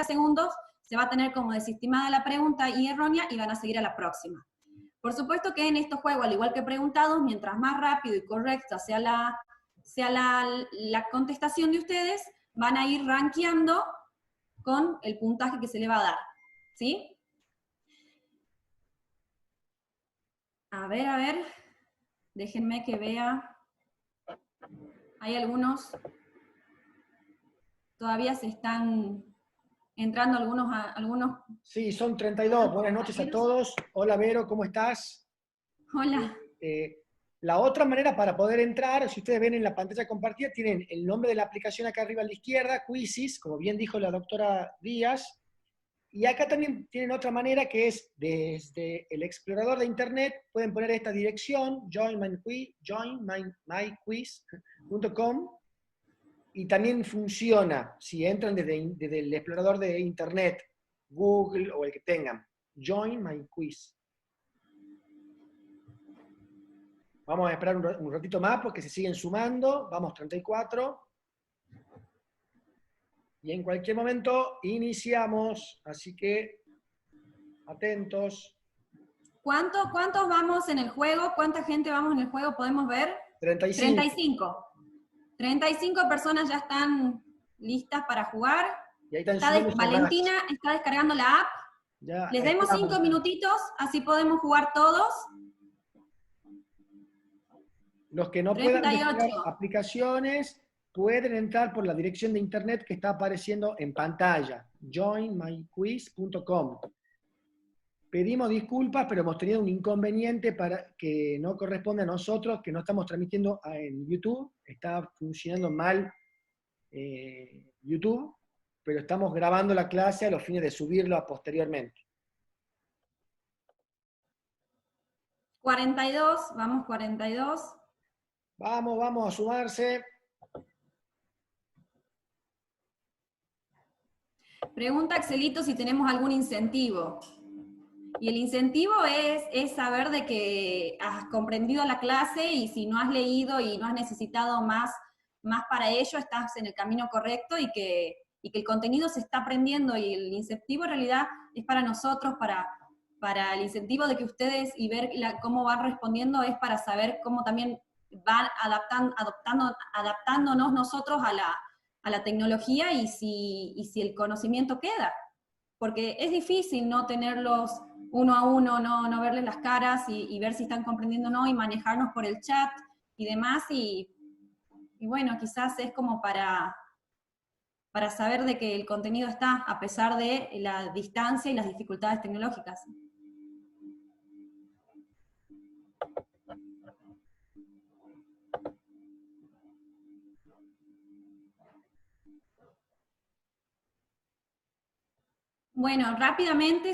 segundos se va a tener como desestimada la pregunta y errónea y van a seguir a la próxima. Por supuesto que en estos juegos, al igual que preguntados, mientras más rápido y correcta sea la contestación de ustedes, van a ir rankeando con el puntaje que se le va a dar, ¿sí? A ver, déjenme que vea. Hay algunos, todavía se están entrando algunos. Sí, son 32. Buenas noches a todos. Hola Vero, ¿cómo estás? Hola. La otra manera para poder entrar, si ustedes ven en la pantalla compartida, tienen el nombre de la aplicación acá arriba a la izquierda, Quizzes, como bien dijo la doctora Díaz. Y acá también tienen otra manera que es desde el explorador de internet, pueden poner esta dirección, joinmyquiz.com, y también funciona si entran desde el explorador de internet, Google o el que tengan. Join my quiz. Vamos a esperar un ratito más porque se siguen sumando. Vamos, 34. Y en cualquier momento iniciamos. Así que, atentos. ¿Cuántos vamos en el juego? ¿Cuánta gente vamos en el juego? ¿Podemos ver? 35. 35. 35 personas ya están listas para jugar. Y ahí están Valentina está descargando la app. Ya, Les demos 5 minutitos, así podemos jugar todos. Los que no 38. puedan descargar aplicaciones pueden entrar por la dirección de internet que está apareciendo en pantalla, joinmyquiz.com. Pedimos disculpas, pero hemos tenido un inconveniente que no corresponde a nosotros, que no estamos transmitiendo en YouTube. Está funcionando mal YouTube, pero estamos grabando la clase a los fines de subirlo posteriormente. 42, vamos 42. Vamos a sumarse. Pregunta Axelito si tenemos algún incentivo. Y el incentivo es saber de que has comprendido la clase y si no has leído y no has necesitado más para ello, estás en el camino correcto y que el contenido se está aprendiendo y el incentivo en realidad es para nosotros, para el incentivo de que ustedes y ver cómo van respondiendo es para saber cómo también van adaptándonos nosotros a la tecnología y si el conocimiento queda. Porque es difícil no tenerlos uno a uno, no verles las caras y ver si están comprendiendo o no, y manejarnos por el chat y demás, y bueno, quizás es como para saber de que el contenido está, a pesar de la distancia y las dificultades tecnológicas. Bueno, rápidamente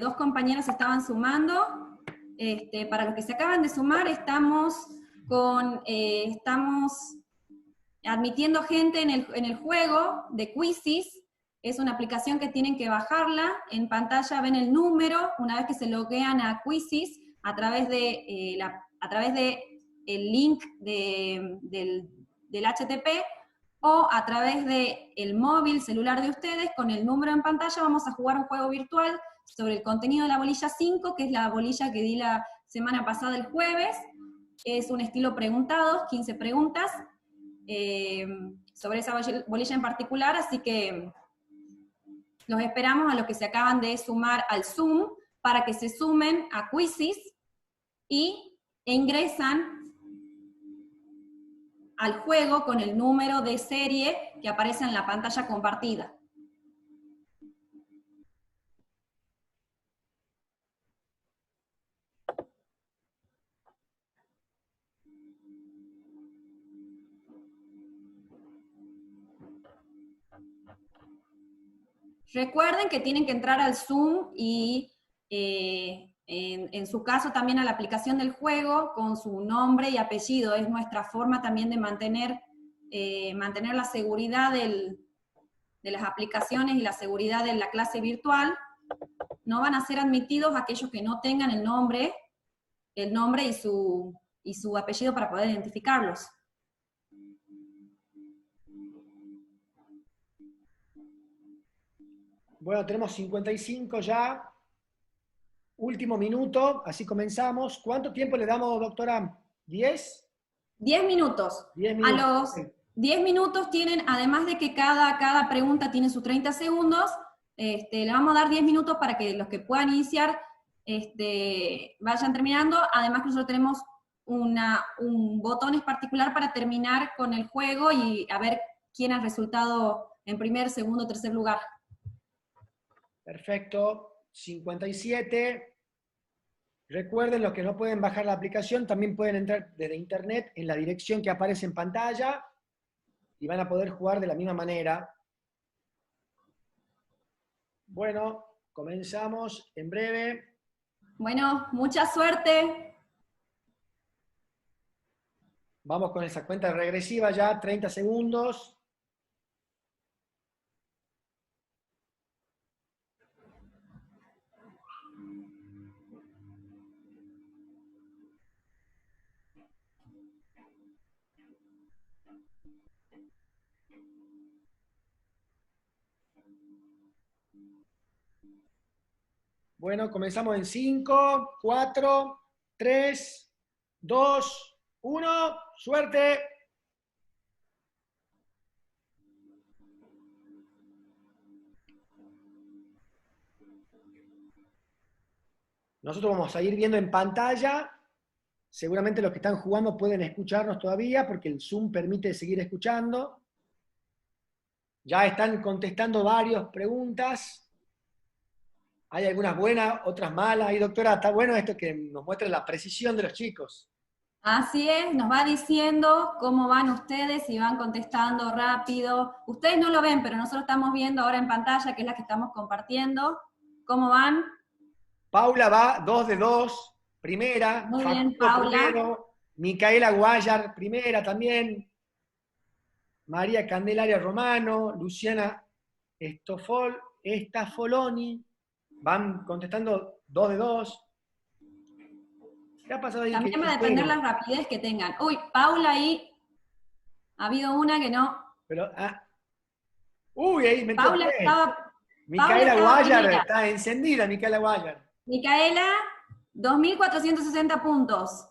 dos compañeros se estaban sumando. Para los que se acaban de sumar, estamos admitiendo gente en el juego de Quizzes. Es una aplicación que tienen que bajarla. En pantalla ven el número. Una vez que se loguean a Quizzes, a través de el link del HTTP, o a través del móvil, celular de ustedes, con el número en pantalla vamos a jugar un juego virtual sobre el contenido de la bolilla 5, que es la bolilla que di la semana pasada el jueves. Es un estilo preguntados, 15 preguntas sobre esa bolilla en particular, así que los esperamos a los que se acaban de sumar al Zoom, para que se sumen a Quizzes e ingresan al juego con el número de serie que aparece en la pantalla compartida. Recuerden que tienen que entrar al Zoom y en su caso también a la aplicación del juego con su nombre y apellido. Es nuestra forma también de mantener la seguridad de las aplicaciones y la seguridad de la clase virtual. No van a ser admitidos aquellos que no tengan el nombre y su apellido para poder identificarlos. Bueno, tenemos 55 ya. Último minuto, así comenzamos. ¿Cuánto tiempo le damos, doctora? ¿10? 10 minutos. 10 A minutos. los Ok. 10 minutos tienen, además de que cada pregunta tiene sus 30 segundos, le vamos a dar 10 minutos para que los que puedan iniciar vayan terminando. Además que nosotros tenemos un botón en particular para terminar con el juego y a ver quién ha resultado en primer, segundo, tercer lugar. Perfecto. 57. Recuerden, los que no pueden bajar la aplicación, también pueden entrar desde internet en la dirección que aparece en pantalla y van a poder jugar de la misma manera. Bueno, comenzamos en breve. Bueno, mucha suerte. Vamos con esa cuenta regresiva ya, 30 segundos. Bueno, comenzamos en 5, 4, 3, 2, 1. ¡Suerte! Nosotros vamos a ir viendo en pantalla. Seguramente los que están jugando pueden escucharnos todavía porque el Zoom permite seguir escuchando. Ya están contestando varias preguntas. Hay algunas buenas, otras malas. Y doctora, está bueno esto que nos muestra la precisión de los chicos. Así es, nos va diciendo cómo van ustedes y van contestando rápido. Ustedes no lo ven, pero nosotros estamos viendo ahora en pantalla, que es la que estamos compartiendo, cómo van. Paula va 2 de 2, primera. Muy bien, Facundo Paula. primero. Micaela Guayar, primera también. María Candelaria Romano, Luciana Stafoloni, van contestando 2 de 2. ¿Qué ha pasado ahí? También va a depender la rapidez que tengan. Uy, Paula ahí, ha habido una que no. Pero, uy, ahí metió Paula 3. Paula Micaela estaba Guayar, primera. está encendida Micaela Guayar. Micaela, 2.460 puntos.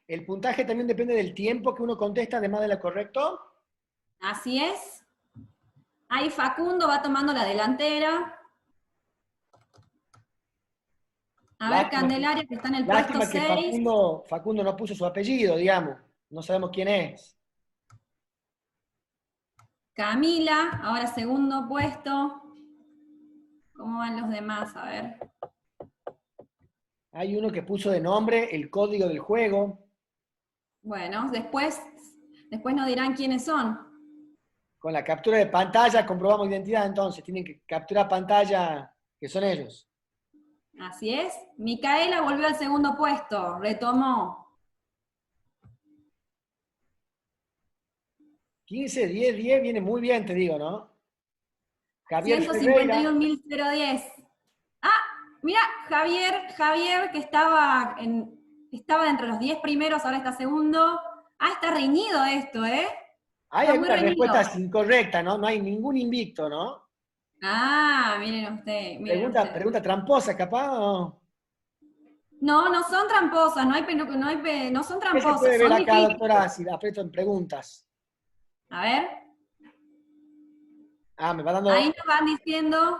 El puntaje también depende del tiempo que uno contesta, además de lo correcto. Así es. Ahí Facundo va tomando la delantera. A ver, Candelaria, que está en el puesto Lástima que 6. Facundo no puso su apellido, digamos. No sabemos quién es. Camila, ahora segundo puesto. ¿Cómo van los demás? A ver. Hay uno que puso de nombre el código del juego. Bueno, después nos dirán quiénes son. Con la captura de pantalla comprobamos identidad, entonces tienen que capturar pantalla que son ellos. Así es. Micaela volvió al segundo puesto, retomó. 15, 10, 10 viene muy bien, te digo, ¿no? Javier Ferreira. 151.010. Ah, mira, Javier que estaba dentro de los 10 primeros, ahora está segundo. Ah, está reñido esto, ¿eh? Hay Está muy algunas reñido. respuestas incorrectas, ¿no? No hay ningún invicto, ¿no? Ah, miren ustedes. Pregunta tramposa, capaz, ¿no? No, no son tramposas, no son ¿Qué se tramposas, puede ver son acá, difíciles. doctora, si aprieto en preguntas? A ver, Me va dando ahí nos van diciendo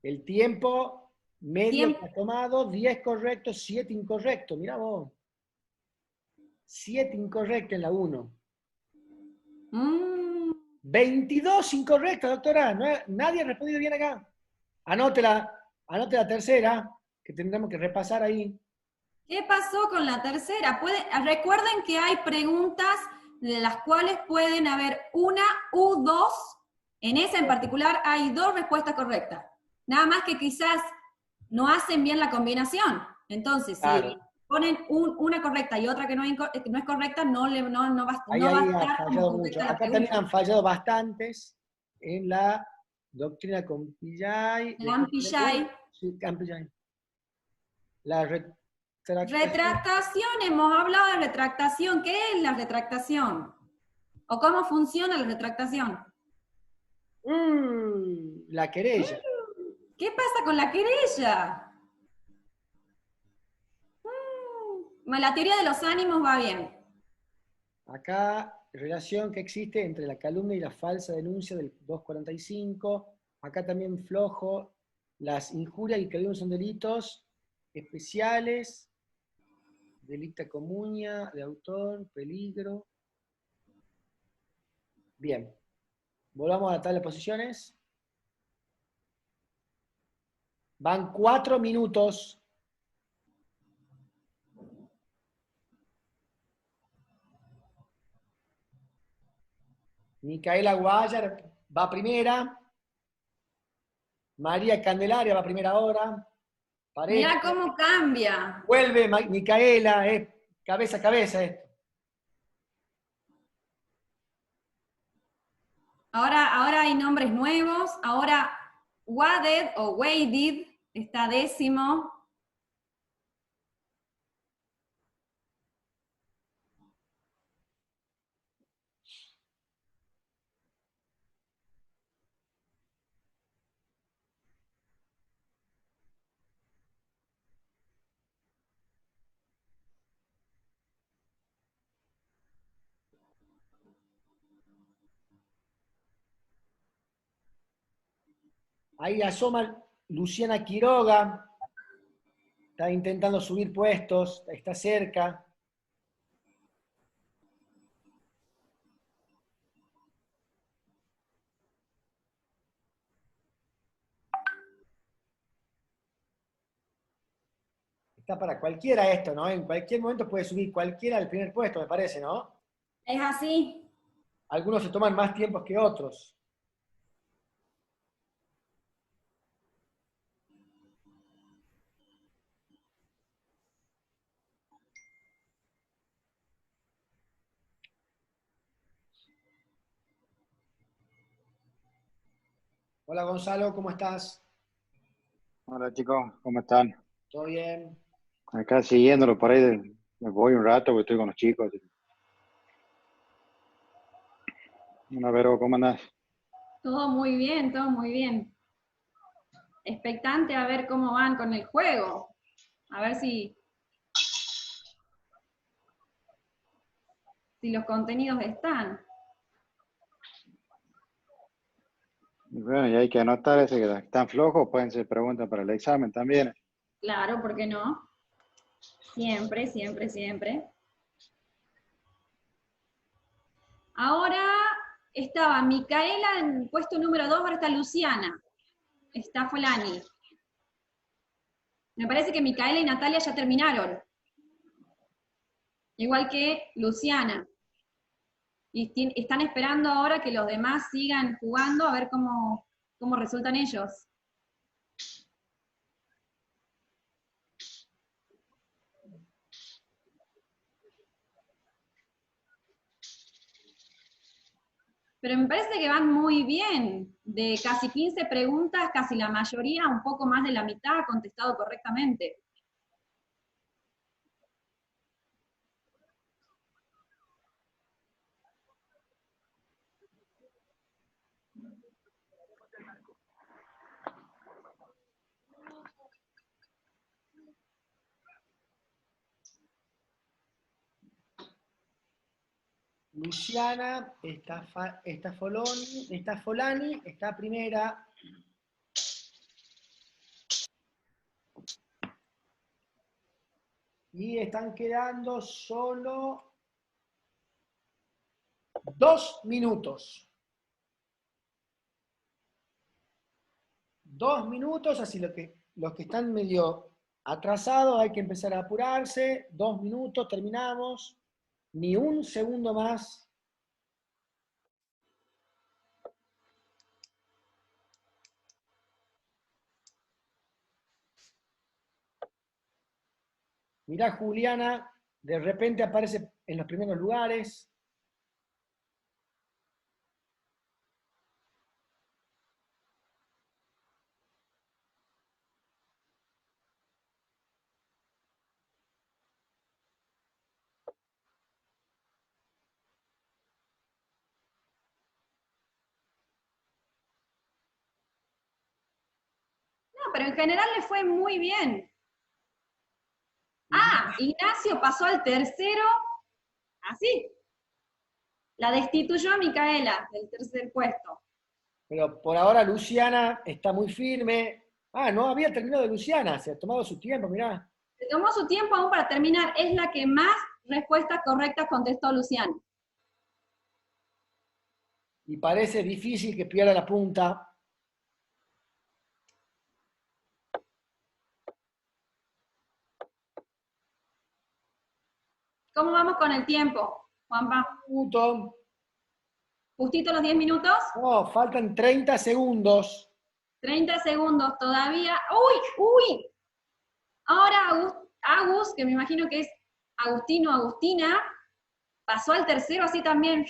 el tiempo medio tiempo. que ha tomado, 10 correctos, 7 incorrectos. Mirá vos. 7 incorrectos en la 1. 22 incorrectos, doctora. Nadie ha respondido bien acá. Anote la tercera, que tendremos que repasar ahí. ¿Qué pasó con la tercera? Recuerden que hay preguntas de las cuales pueden haber una u dos. En esa en particular hay 2 respuestas correctas. Nada más que quizás no hacen bien la combinación. Entonces, Claro. si ponen una correcta y otra que no es correcta, no va Ahí a ha estar como fallado mucho. correcta la Acá también pregunta. han fallado bastantes en la doctrina Campillay. Campillay. Sí, Campillay. Retractación, hemos hablado de retractación. ¿Qué es la retractación? ¿O cómo funciona la retractación? La querella. ¿Qué pasa con la querella? La teoría de los ánimos va bien. Acá, relación que existe entre la calumnia y la falsa denuncia del 245. Acá también flojo. Las injurias y calumnias son delitos especiales. Delicta comunia, de autor, peligro. Bien. Volvamos a la tabla de posiciones. Van 4 minutos. Micaela Guayar va primera. María Candelaria va primera hora. Mirá Parejo. cómo cambia. Vuelve Micaela. Cabeza a cabeza esto. Ahora hay nombres nuevos. Ahora Waded o Waded está décimo. Ahí asoma Luciana Quiroga. Está intentando subir puestos. Está cerca. Está para cualquiera esto, ¿no? En cualquier momento puede subir cualquiera al primer puesto, me parece, ¿no? Es así. Algunos se toman más tiempos que otros. Hola Gonzalo, ¿cómo estás? Hola chicos, ¿cómo están? ¿Todo bien? Acá siguiéndolo por ahí, me voy un rato porque estoy con los chicos. Hola Vero, ¿cómo andás? Todo muy bien, todo muy bien. Expectante a ver cómo van con el juego. A ver si los contenidos están. Y bueno, y hay que anotar ese que están flojos, pueden ser preguntas para el examen también. Claro, ¿por qué no? Siempre, siempre, siempre. Ahora estaba Micaela en puesto número 2, ahora está Luciana. Está Folani. Me parece que Micaela y Natalia ya terminaron. Igual que Luciana. Y están esperando ahora que los demás sigan jugando a ver cómo resultan ellos. Pero me parece que van muy bien. De casi 15 preguntas, casi la mayoría, un poco más de la mitad, ha contestado correctamente. Luciana, está Folani, está primera. Y están quedando solo 2 minutos. 2 minutos, así los que están medio atrasados hay que empezar a apurarse. 2 minutos, terminamos. Ni un segundo más. Mirá, Juliana, de repente aparece en los primeros lugares. pero en general le fue muy bien. Ah, Ignacio pasó al tercero, así. La destituyó a Micaela del tercer puesto. Pero por ahora Luciana está muy firme. Ah, no había terminado Luciana, se ha tomado su tiempo, mirá. Se tomó su tiempo aún para terminar. Es la que más respuestas correctas contestó Luciano. Y parece difícil que pierda la punta. ¿Cómo vamos con el tiempo, Juanpa? Minuto. ¿Justito los 10 minutos? No, faltan 30 segundos. 30 segundos todavía. ¡Uy! Ahora Agus, que me imagino que es Agustino, Agustina, pasó al tercero así también.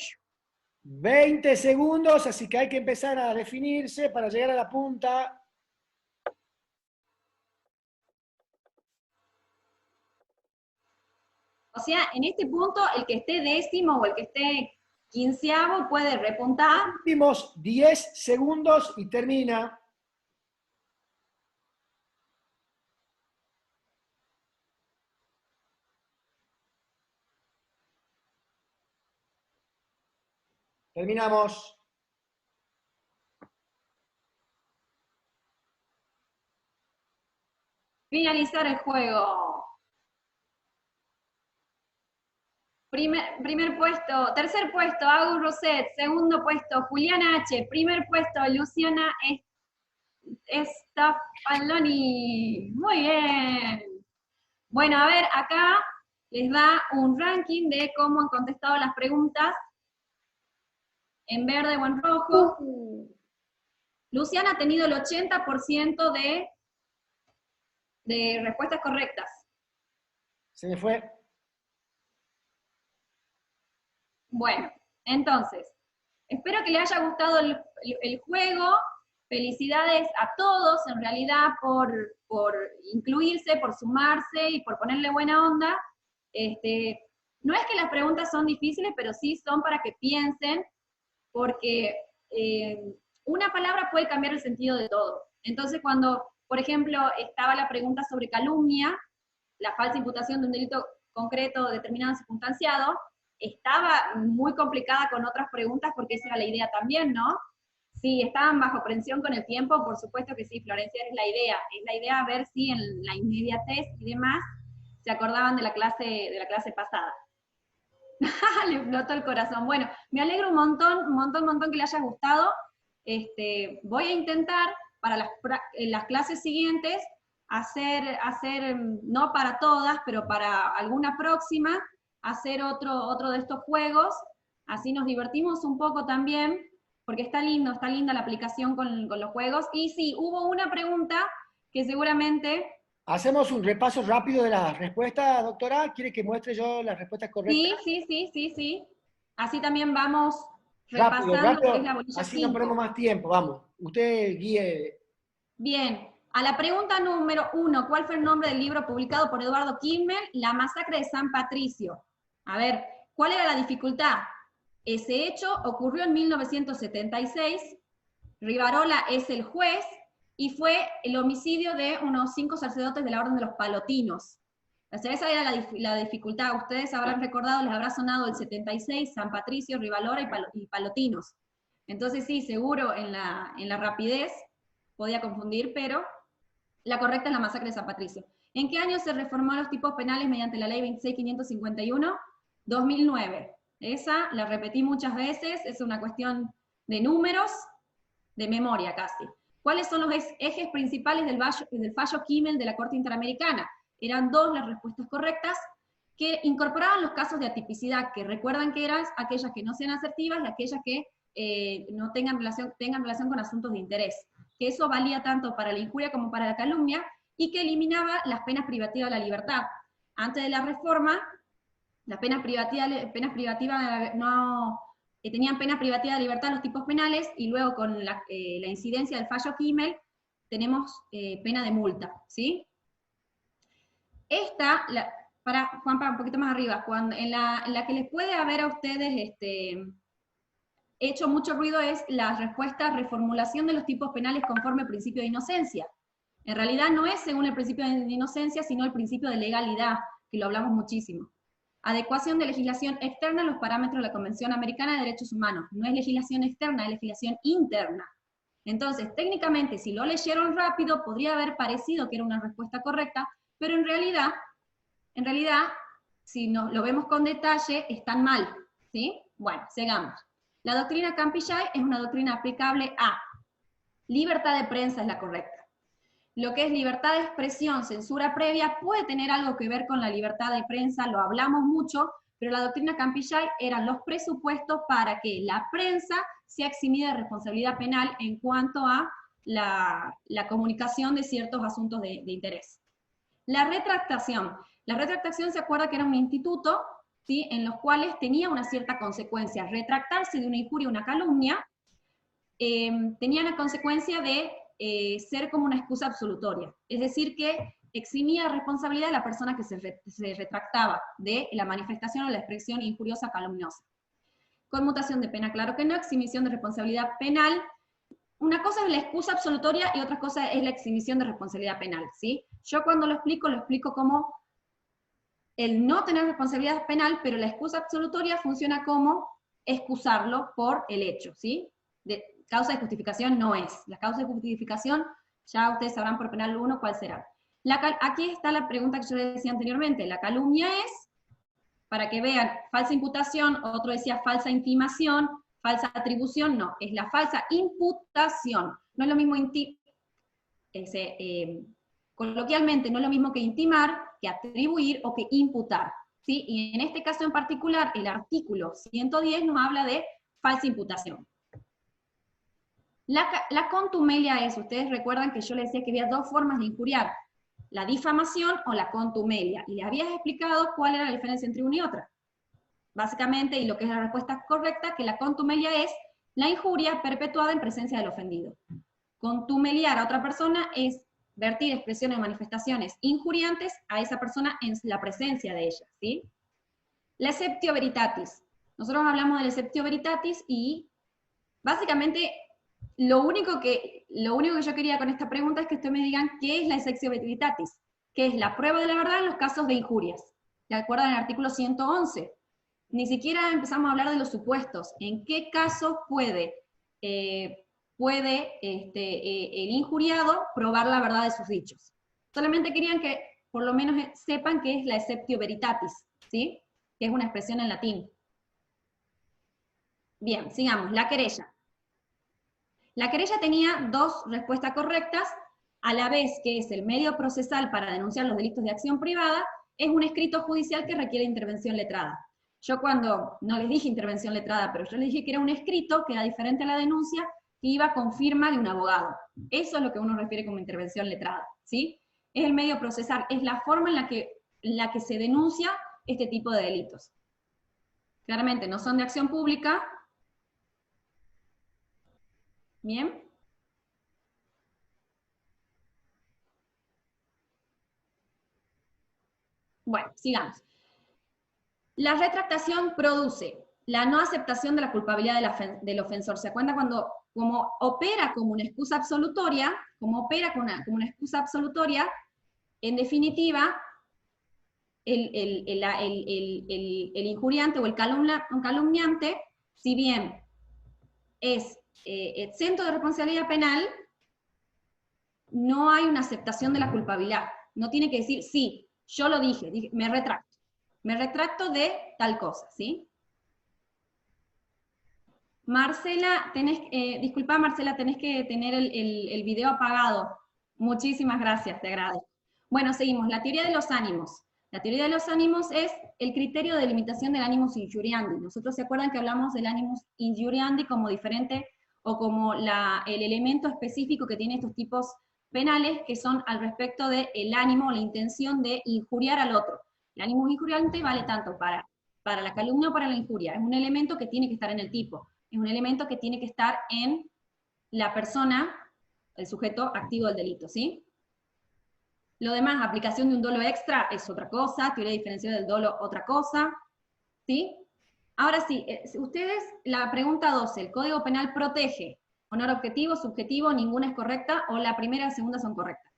20 segundos, así que hay que empezar a definirse para llegar a la punta. O sea, en este punto, el que esté décimo o el que esté quinceavo puede repuntar. Últimos 10 segundos y termina. Terminamos. Finalizar el juego. Primer puesto, tercer puesto, Agus Roset. Segundo puesto, Juliana H. Primer puesto, Luciana Stafaloni. Muy bien. Bueno, a ver, acá les da un ranking de cómo han contestado las preguntas en verde o en rojo. Luciana ha tenido el 80% de respuestas correctas. Se me fue. Bueno, entonces, espero que les haya gustado el juego. Felicidades a todos, en realidad, por incluirse, por sumarse y por ponerle buena onda. No es que las preguntas son difíciles, pero sí son para que piensen, porque una palabra puede cambiar el sentido de todo. Entonces, cuando, por ejemplo, estaba la pregunta sobre calumnia, la falsa imputación de un delito concreto determinado circunstanciado, estaba muy complicada con otras preguntas porque esa era la idea también, ¿no? Sí, estaban bajo presión con el tiempo, por supuesto que sí, Florencia, es la idea ver si en la inmediatez y demás se acordaban de la clase pasada. Le explotó el corazón. Bueno, me alegro un montón que le haya gustado. Voy a intentar para las clases siguientes hacer, no para todas, pero para alguna próxima, hacer otro de estos juegos, así nos divertimos un poco también, porque está linda la aplicación con los juegos. Y sí, hubo una pregunta que seguramente... ¿Hacemos un repaso rápido de las respuestas, doctora? ¿Quiere que muestre yo las respuestas correctas? Sí. Así también vamos Rápido, repasando lo que es la bolilla así 5. no perdemos más tiempo, vamos. Usted guíe. Bien, a la pregunta número 1, ¿cuál fue el nombre del libro publicado por Eduardo Kimmel? La masacre de San Patricio. A ver, ¿cuál era la dificultad? Ese hecho ocurrió en 1976, Rivarola es el juez, y fue el homicidio de unos 5 sacerdotes de la Orden de los Palotinos. O sea, esa era la dificultad. Ustedes habrán recordado, les habrá sonado el 76, San Patricio, Rivalora y Palotinos. Entonces sí, seguro en la rapidez podía confundir, pero la correcta es la masacre de San Patricio. ¿En qué año se reformó los tipos penales mediante la ley 26.551? 2009. Esa la repetí muchas veces, es una cuestión de números, de memoria casi. ¿Cuáles son los ejes principales del fallo Kimmel de la Corte Interamericana? Eran 2 las respuestas correctas, que incorporaban los casos de atipicidad, que recuerdan que eran aquellas que no sean asertivas y aquellas que no tengan relación con asuntos de interés. Que eso valía tanto para la injuria como para la calumnia, y que eliminaba las penas privativas de la libertad. Antes de la reforma, las penas privativas no... tenían pena privativa de libertad los tipos penales, y luego con la incidencia del fallo Kimmel, tenemos pena de multa, ¿sí? Para Juanpa, un poquito más arriba, en la que les puede haber a ustedes hecho mucho ruido es la respuesta reformulación de los tipos penales conforme al principio de inocencia. En realidad no es según el principio de inocencia, sino el principio de legalidad, que lo hablamos muchísimo. Adecuación de legislación externa a los parámetros de la Convención Americana de Derechos Humanos. No es legislación externa, es legislación interna. Entonces, técnicamente, si lo leyeron rápido, podría haber parecido que era una respuesta correcta, pero en realidad, si lo vemos con detalle, están mal, ¿sí? Bueno, sigamos. La doctrina Campi-Jay es una doctrina aplicable a libertad de prensa, es la correcta. Lo que es libertad de expresión, censura previa, puede tener algo que ver con la libertad de prensa, lo hablamos mucho, pero la doctrina Campi-Jay eran los presupuestos para que la prensa sea eximida de responsabilidad penal en cuanto a la comunicación de ciertos asuntos de interés. La retractación. La retractación se acuerda que era un instituto, ¿sí?, en los cuales tenía una cierta consecuencia. Retractarse de una injuria, una calumnia, tenía la consecuencia de ser como una excusa absolutoria. Es decir, que eximía de responsabilidad a la persona que se retractaba de la manifestación o la expresión injuriosa calumniosa. Conmutación de pena, claro que no. Exhibición de responsabilidad penal. Una cosa es la excusa absolutoria y otra cosa es la exhibición de responsabilidad penal, ¿sí? Yo cuando lo explico como el no tener responsabilidad penal, pero la excusa absolutoria funciona como excusarlo por el hecho, ¿sí? Causa de justificación no es. La causa de justificación, ya ustedes sabrán por penal 1 cuál será. Aquí está la pregunta que yo les decía anteriormente. La calumnia es, para que vean, falsa imputación, otro decía falsa intimación, falsa atribución, no, es la falsa imputación. No es lo mismo coloquialmente, no es lo mismo que intimar, que atribuir o que imputar, ¿sí? Y en este caso en particular, el artículo 110 nos habla de falsa imputación. La contumelia es, ustedes recuerdan que yo les decía que había dos formas de injuriar, la difamación o la contumelia, y les había explicado cuál era la diferencia entre una y otra. Básicamente, y lo que es la respuesta correcta, que la contumelia es la injuria perpetuada en presencia del ofendido. Contumeliar a otra persona es vertir expresiones o manifestaciones injuriantes a esa persona en la presencia de ella, ¿sí? La exceptio veritatis. Nosotros hablamos del exceptio veritatis y básicamente lo único que yo quería con esta pregunta es que ustedes me digan qué es la exceptio veritatis, que es la prueba de la verdad en los casos de injurias. ¿De acuerdo? En el artículo 111. Ni siquiera empezamos a hablar de los supuestos. ¿En qué caso puede el injuriado probar la verdad de sus dichos? Solamente querían que por lo menos sepan qué es la exceptio veritatis, ¿sí? Que es una expresión en latín. Bien, sigamos. La querella. La querella tenía dos respuestas correctas, a la vez que es el medio procesal para denunciar los delitos de acción privada, es un escrito judicial que requiere intervención letrada. Yo cuando, no les dije intervención letrada, pero yo les dije que era un escrito que era diferente a la denuncia, que iba con firma de un abogado. Eso es lo que uno refiere como intervención letrada, ¿sí? Es el medio procesal, es la forma en la que se denuncia este tipo de delitos. Claramente no son de acción pública. Bien. Bueno, sigamos. La retractación produce la no aceptación de la culpabilidad del ofensor. ¿Se acuerdan cuando como opera como una excusa absolutoria, en definitiva, el injuriante o el calumniante, si bien es exento de responsabilidad penal, no hay una aceptación de la culpabilidad. No tiene que decir, sí, yo lo dije, me retracto de tal cosa, ¿sí? Marcela, disculpa Marcela, tenés que tener el video apagado. Muchísimas gracias, te agradezco. Bueno, seguimos. La teoría de los ánimos. La teoría de los ánimos es el criterio de limitación del animus injuriandi. Nosotros se acuerdan que hablamos del animus injuriandi como diferente, o como el elemento específico que tiene estos tipos penales, que son al respecto del ánimo o la intención de injuriar al otro. El animus injuriante vale tanto para la calumnia o para la injuria. Es un elemento que tiene que estar en el tipo. Es un elemento que tiene que estar en la persona, el sujeto activo del delito, ¿sí? Lo demás, aplicación de un dolo extra es otra cosa, teoría diferencial del dolo otra cosa, ¿sí? Ahora sí, ustedes, la pregunta 12, ¿el Código Penal protege honor objetivo, subjetivo, ninguna es correcta, o la primera y la segunda son correctas?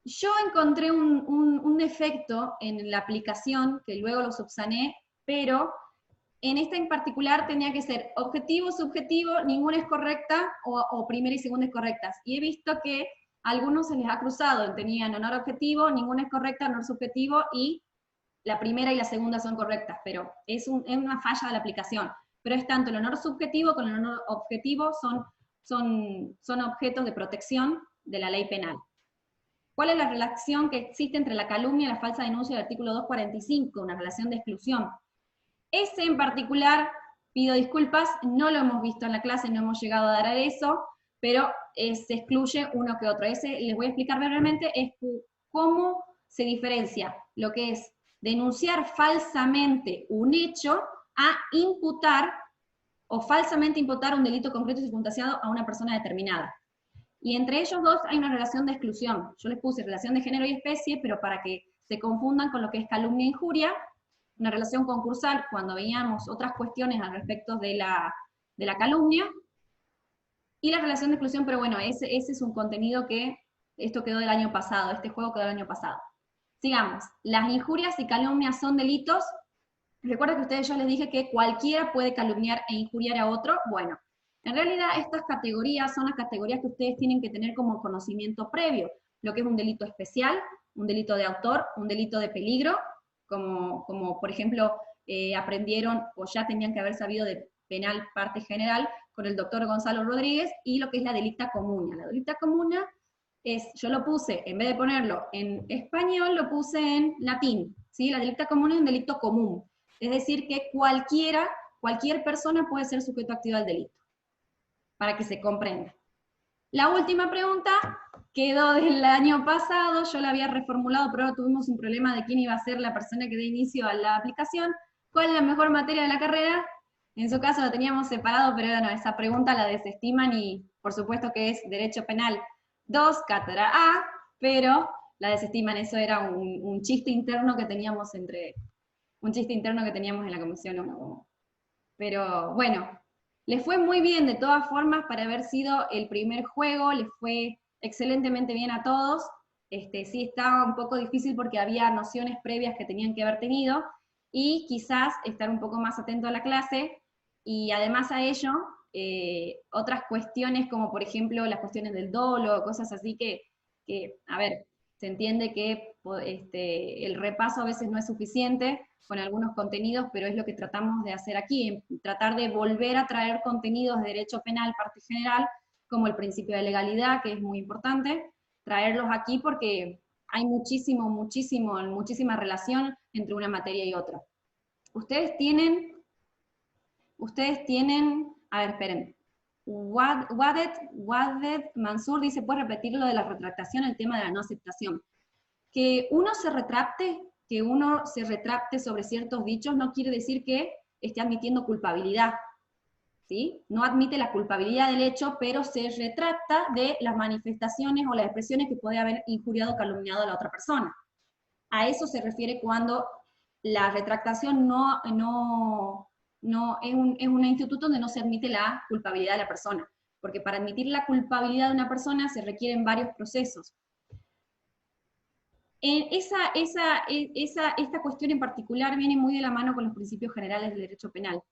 Yo encontré un defecto en la aplicación, que luego lo subsané, pero en esta en particular tenía que ser objetivo, subjetivo, ninguna es correcta, o primera y segunda es correctas. Y he visto que a algunos se les ha cruzado, tenían honor objetivo, ninguna es correcta, honor subjetivo, y la primera y la segunda son correctas, pero es una falla de la aplicación. Pero es tanto el honor subjetivo como el honor objetivo son objetos de protección de la ley penal. ¿Cuál es la relación que existe entre la calumnia y la falsa denuncia del artículo 245? Una relación de exclusión. Ese en particular, pido disculpas, no lo hemos visto en la clase, no hemos llegado a dar a eso, pero se excluye uno que otro. Ese, les voy a explicar brevemente, es cómo se diferencia lo que es denunciar falsamente un hecho a imputar o falsamente imputar un delito concreto y circunstanciado a una persona determinada. Y entre ellos dos hay una relación de exclusión. Yo les puse relación de género y especie, pero para que se confundan con lo que es calumnia e injuria, una relación concursal cuando veíamos otras cuestiones al respecto de la calumnia, y la relación de exclusión, pero bueno, ese es un contenido que, esto quedó del año pasado, este juego quedó del año pasado. Sigamos, las injurias y calumnias son delitos. Recuerden que ustedes yo les dije que cualquiera puede calumniar e injuriar a otro. Bueno, en realidad estas categorías son las categorías que ustedes tienen que tener como conocimiento previo, lo que es un delito especial, un delito de autor, un delito de peligro, como por ejemplo aprendieron o ya tenían que haber sabido de penal parte general con el doctor Gonzalo Rodríguez, y lo que es la delicta comuna. La delicta comuna es, yo lo puse, en vez de ponerlo en español, lo puse en latín, ¿sí? La delicta comuna es un delito común, es decir, que cualquier persona puede ser sujeto activo al delito, para que se comprenda. La última pregunta quedó del año pasado, yo la había reformulado, pero tuvimos un problema de quién iba a ser la persona que dé inicio a la aplicación. ¿Cuál es la mejor materia de la carrera? En su caso lo teníamos separado, pero bueno, esa pregunta la desestiman y por supuesto que es Derecho Penal 2, cátedra A, pero la desestiman. Eso era un chiste interno que teníamos en la Comisión 1. Pero bueno, les fue muy bien de todas formas para haber sido el primer juego, les fue excelentemente bien a todos. Sí estaba un poco difícil porque había nociones previas que tenían que haber tenido, y quizás estar un poco más atento a la clase, y además a ello, otras cuestiones como por ejemplo las cuestiones del dolo, cosas así que a ver, se entiende que el repaso a veces no es suficiente con algunos contenidos, pero es lo que tratamos de hacer aquí, tratar de volver a traer contenidos de derecho penal, parte general, como el principio de legalidad, que es muy importante, traerlos aquí porque hay muchísima relación entre una materia y otra. Ustedes tienen, a ver, esperen, Wadet Mansur dice, ¿puedes repetir lo de la retractación, el tema de la no aceptación? Que uno se retracte sobre ciertos dichos no quiere decir que esté admitiendo culpabilidad, ¿sí? No admite la culpabilidad del hecho, pero se retracta de las manifestaciones o las expresiones que puede haber injuriado o calumniado a la otra persona. A eso se refiere cuando la retractación es un instituto donde no se admite la culpabilidad de la persona, porque para admitir la culpabilidad de una persona se requieren varios procesos. Esta cuestión en particular viene muy de la mano con los principios generales del derecho penal.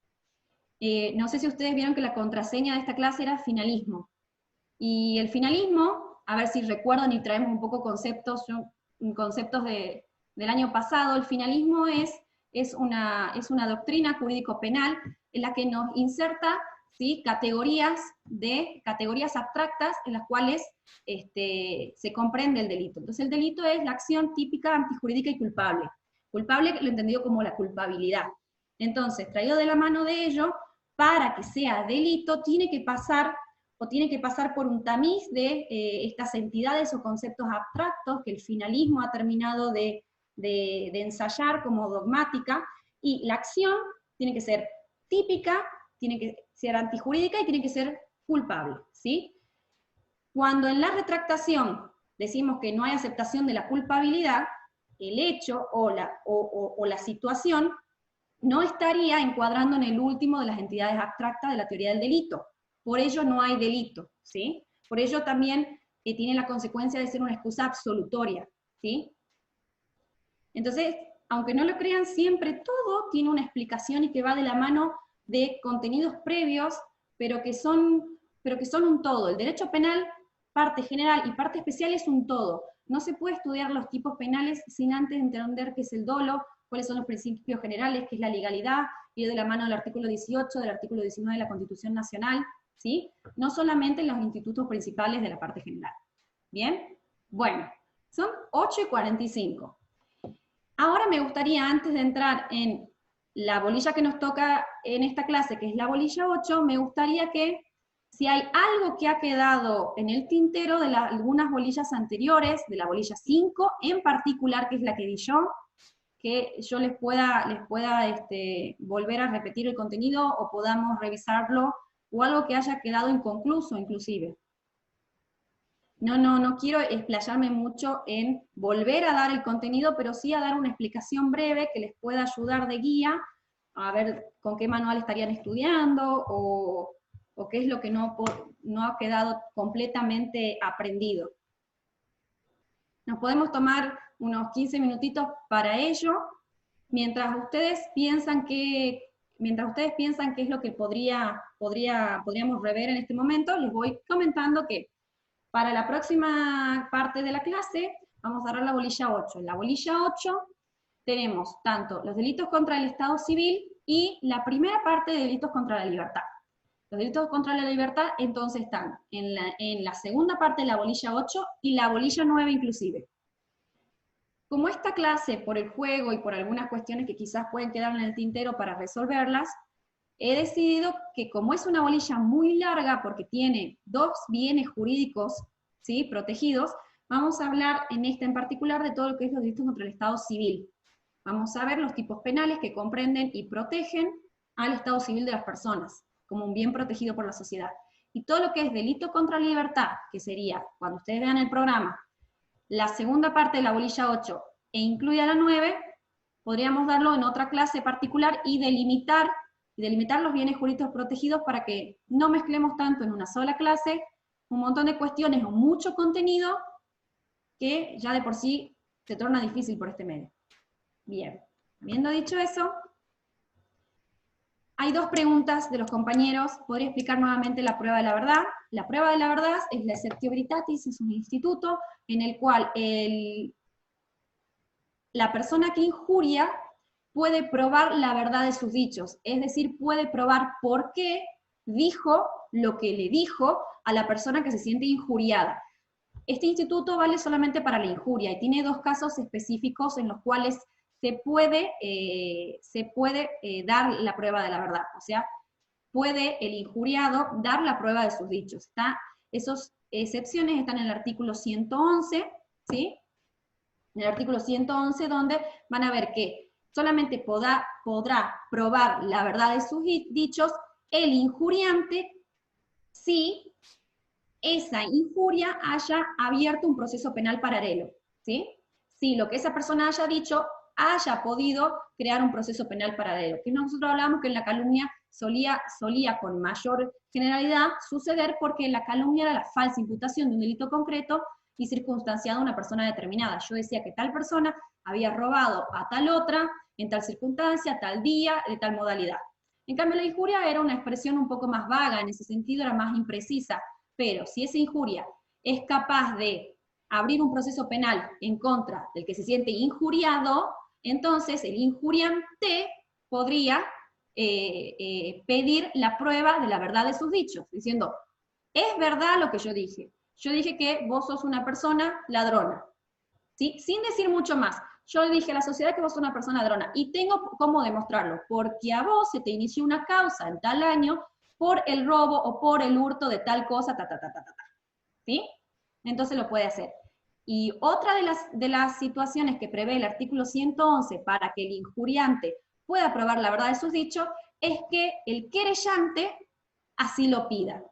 No sé si ustedes vieron que la contraseña de esta clase era finalismo. Y el finalismo, a ver si recuerdan y traemos un poco conceptos del año pasado, el finalismo es una doctrina jurídico-penal en la que nos inserta, ¿sí?, categorías abstractas en las cuales se comprende el delito. Entonces el delito es la acción típica, antijurídica y culpable. Culpable lo entendido como la culpabilidad. Entonces, traído de la mano de ello, para que sea delito, tiene que pasar por un tamiz de estas entidades o conceptos abstractos que el finalismo ha terminado de ensayar como dogmática, y la acción tiene que ser típica, tiene que ser antijurídica y tiene que ser culpable, ¿sí? Cuando en la retractación decimos que no hay aceptación de la culpabilidad, el hecho o la situación no estaría encuadrando en el último de las entidades abstractas de la teoría del delito. Por ello no hay delito, ¿sí? Por ello también tiene la consecuencia de ser una excusa absolutoria, ¿sí? Entonces, aunque no lo crean, siempre todo tiene una explicación y que va de la mano de contenidos previos, pero que son un todo. El derecho penal, parte general y parte especial, es un todo. No se puede estudiar los tipos penales sin antes entender qué es el dolo, cuáles son los principios generales, qué es la legalidad, y de la mano del artículo 18, del artículo 19 de la Constitución Nacional, ¿sí? No solamente en los institutos principales de la parte general. ¿Bien? Bueno, son 8:45. Ahora me gustaría, antes de entrar en la bolilla que nos toca en esta clase, que es la bolilla 8, me gustaría que, si hay algo que ha quedado en el tintero de algunas bolillas anteriores, de la bolilla 5 en particular, que es la que di yo, que yo les pueda volver a repetir el contenido o podamos revisarlo, o algo que haya quedado inconcluso inclusive. No quiero explayarme mucho en volver a dar el contenido, pero sí a dar una explicación breve que les pueda ayudar de guía, a ver con qué manual estarían estudiando, o qué es lo que no ha quedado completamente aprendido. Nos podemos tomar unos 15 minutitos para ello, mientras ustedes piensan qué es lo que podríamos rever en este momento. Les voy comentando que para la próxima parte de la clase vamos a dar la bolilla 8. En la bolilla 8 tenemos tanto los delitos contra el Estado civil y la primera parte de delitos contra la libertad. Los delitos contra la libertad entonces están en la segunda parte de la bolilla 8 y la bolilla 9 inclusive. Como esta clase, por el juego y por algunas cuestiones que quizás pueden quedar en el tintero para resolverlas, he decidido que, como es una bolilla muy larga porque tiene 2 bienes jurídicos, ¿sí?, protegidos, vamos a hablar en esta en particular de todo lo que es los delitos contra el Estado civil. Vamos a ver los tipos penales que comprenden y protegen al Estado civil de las personas, como un bien protegido por la sociedad. Y todo lo que es delito contra la libertad, que sería, cuando ustedes vean el programa, la segunda parte de la bolilla 8 e incluya la 9, podríamos darlo en otra clase particular y delimitar los bienes jurídicos protegidos para que no mezclemos tanto en una sola clase un montón de cuestiones o mucho contenido que ya de por sí se torna difícil por este medio. Bien, habiendo dicho eso, hay 2 preguntas de los compañeros. Podría explicar nuevamente la prueba de la verdad. La prueba de la verdad es la exceptio veritatis, es un instituto en el cual la persona que injuria puede probar la verdad de sus dichos, es decir, puede probar por qué dijo lo que le dijo a la persona que se siente injuriada. Este instituto vale solamente para la injuria y tiene 2 casos específicos en los cuales se puede dar la prueba de la verdad, o sea, puede el injuriado dar la prueba de sus dichos. Esas excepciones están en el artículo 111, ¿sí? En el artículo 111, donde van a ver que solamente podrá probar la verdad de sus dichos el injuriante si esa injuria haya abierto un proceso penal paralelo, ¿sí? Si lo que esa persona haya dicho haya podido crear un proceso penal paralelo. Que nosotros hablamos que en la calumnia solía con mayor generalidad suceder porque la calumnia era la falsa imputación de un delito concreto y circunstanciado a una persona determinada. Yo decía que tal persona había robado a tal otra, en tal circunstancia, tal día, de tal modalidad. En cambio, la injuria era una expresión un poco más vaga, en ese sentido era más imprecisa, pero si esa injuria es capaz de abrir un proceso penal en contra del que se siente injuriado, entonces el injuriante podría pedir la prueba de la verdad de sus dichos, diciendo, es verdad lo que yo dije que vos sos una persona ladrona, ¿sí? Sin decir mucho más. Yo le dije a la sociedad que vos sos una persona ladrona, y tengo cómo demostrarlo, porque a vos se te inició una causa en tal año por el robo o por el hurto de tal cosa, ¿sí? Entonces lo puede hacer. Y otra de las situaciones que prevé el artículo 111 para que el injuriante pueda probar la verdad de sus dichos es que el querellante así lo pida.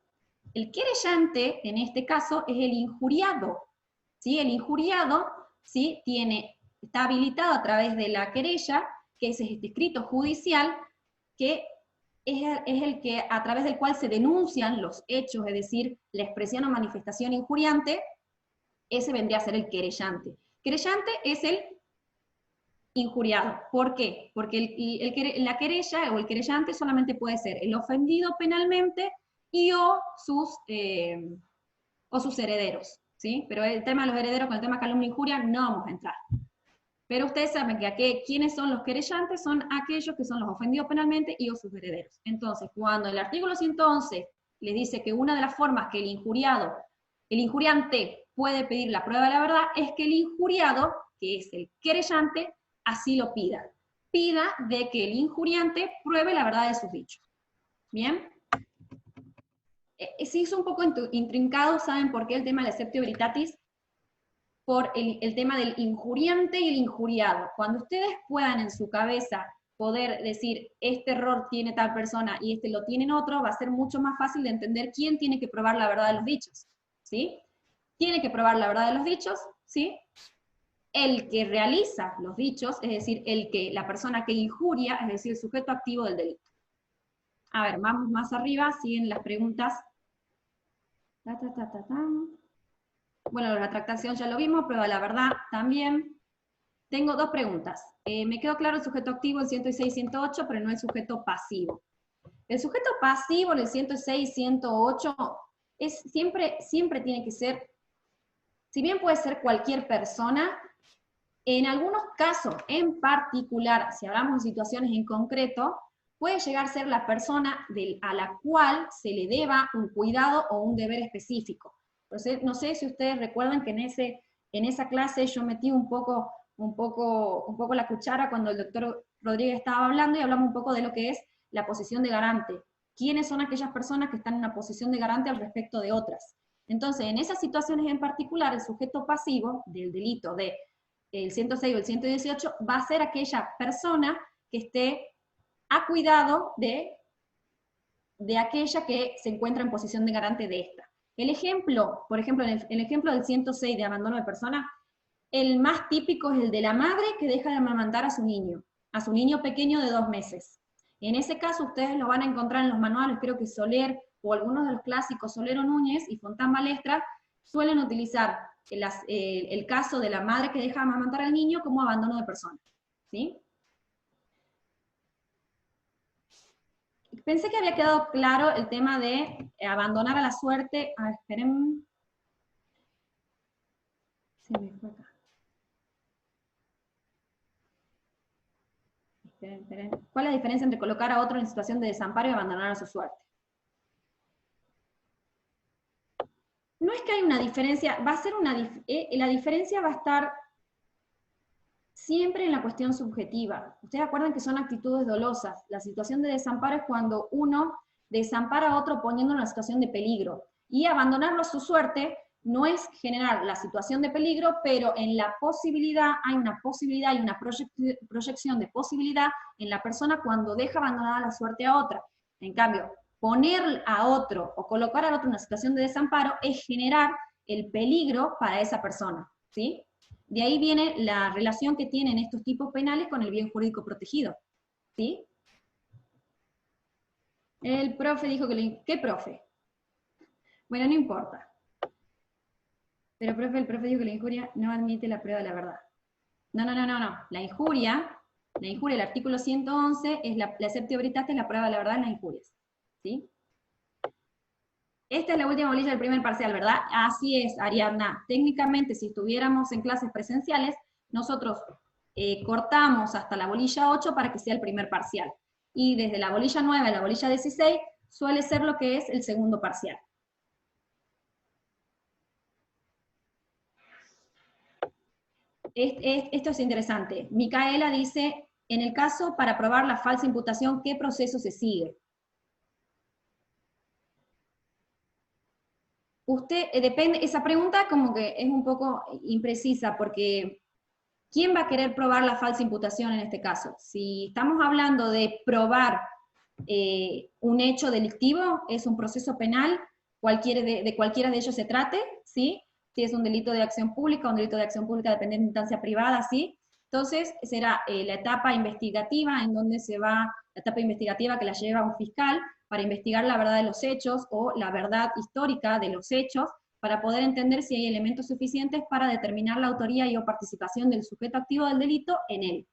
El querellante, en este caso, es el injuriado, ¿sí? El injuriado, ¿sí?, está habilitado a través de la querella, que es este escrito judicial, que es el que, a través del cual se denuncian los hechos, es decir, la expresión o manifestación injuriante, ese vendría a ser el querellante. Querellante es el injuriado. ¿Por qué? Porque la querella o el querellante solamente puede ser el ofendido penalmente y o sus herederos, ¿sí? Pero el tema de los herederos con el tema calumnia e injuria no vamos a entrar. Pero ustedes saben que ¿quiénes son los querellantes? Son aquellos que son los ofendidos penalmente y o sus herederos. Entonces, cuando el artículo 111 les dice que una de las formas que el injuriante puede pedir la prueba de la verdad es que el injuriado, que es el querellante, así lo pida. Pida de que el injuriante pruebe la verdad de sus dichos. ¿Bien? Se hizo un poco intrincado, ¿saben por qué el tema del exceptio veritatis? Por el tema del injuriante y el injuriado. Cuando ustedes puedan en su cabeza poder decir, este error tiene tal persona y este lo tiene otro, va a ser mucho más fácil de entender quién tiene que probar la verdad de los dichos, ¿sí? Tiene que probar la verdad de los dichos, ¿sí? El que realiza los dichos, es decir, la persona que injuria, es decir, el sujeto activo del delito. A ver, vamos más arriba, siguen las preguntas. Bueno, la tractación ya lo vimos, prueba de la verdad también. Tengo dos preguntas. Me quedó claro el sujeto activo, el 106 y 108, pero no el sujeto pasivo. El sujeto pasivo, el 106 y 108, siempre tiene que ser, si bien puede ser cualquier persona, en algunos casos en particular, si hablamos de situaciones en concreto, puede llegar a ser la persona a la cual se le deba un cuidado o un deber específico. Entonces, no sé si ustedes recuerdan que en esa clase yo metí un poco la cuchara cuando el doctor Rodríguez estaba hablando y hablamos un poco de lo que es la posición de garante. ¿Quiénes son aquellas personas que están en una posición de garante al respecto de otras? Entonces, en esas situaciones en particular, el sujeto pasivo del delito del 106 o el 118 va a ser aquella persona que esté a cuidado de aquella que se encuentra en posición de garante de esta. El ejemplo, por ejemplo, en el ejemplo del 106 de abandono de persona, el más típico es el de la madre que deja de amamantar a su niño pequeño de 2 meses. En ese caso ustedes lo van a encontrar en los manuales, creo que Soler o algunos de los clásicos, Soler o Núñez y Fontán Balestra, suelen utilizar el caso de la madre que deja de amamantar al niño como abandono de persona. ¿Sí? Pensé que había quedado claro el tema de abandonar a la suerte. A ver, esperen. Se me fue acá. Esperen. ¿Cuál es la diferencia entre colocar a otro en situación de desamparo y abandonar a su suerte? No es que hay una diferencia, la diferencia va a estar siempre en la cuestión subjetiva. Ustedes acuerdan que son actitudes dolosas. La situación de desamparo es cuando uno desampara a otro poniéndolo en una situación de peligro. Y abandonarlo a su suerte no es generar la situación de peligro, pero en la posibilidad, hay una proyección de posibilidad en la persona cuando deja abandonada la suerte a otra. En cambio, poner a otro o colocar a otro en una situación de desamparo es generar el peligro para esa persona, ¿sí? De ahí viene la relación que tienen estos tipos penales con el bien jurídico protegido, ¿sí? El profe dijo que ¿qué profe? Bueno, no importa. Pero el profe dijo que la injuria no admite la prueba de la verdad. No. La injuria, el artículo 111, es la exceptio veritatis, la prueba de la verdad en las injurias. ¿Sí? Esta es la última bolilla del primer parcial, ¿verdad? Así es, Ariadna. Técnicamente, si estuviéramos en clases presenciales, nosotros cortamos hasta la bolilla 8 para que sea el primer parcial. Y desde la bolilla 9 a la bolilla 16 suele ser lo que es el segundo parcial. Esto es interesante. Micaela dice, en el caso para probar la falsa imputación, ¿qué proceso se sigue? Depende, esa pregunta como que es un poco imprecisa, porque ¿quién va a querer probar la falsa imputación en este caso? Si estamos hablando de probar un hecho delictivo, es un proceso penal, de cualquiera de ellos se trate, ¿sí? Si es un delito de acción pública, un delito de acción pública dependiente de instancia privada, ¿sí? Entonces, será la etapa investigativa, en donde la etapa investigativa que la lleva un fiscal para investigar la verdad de los hechos, o la verdad histórica de los hechos, para poder entender si hay elementos suficientes para determinar la autoría y o participación del sujeto activo del delito en él.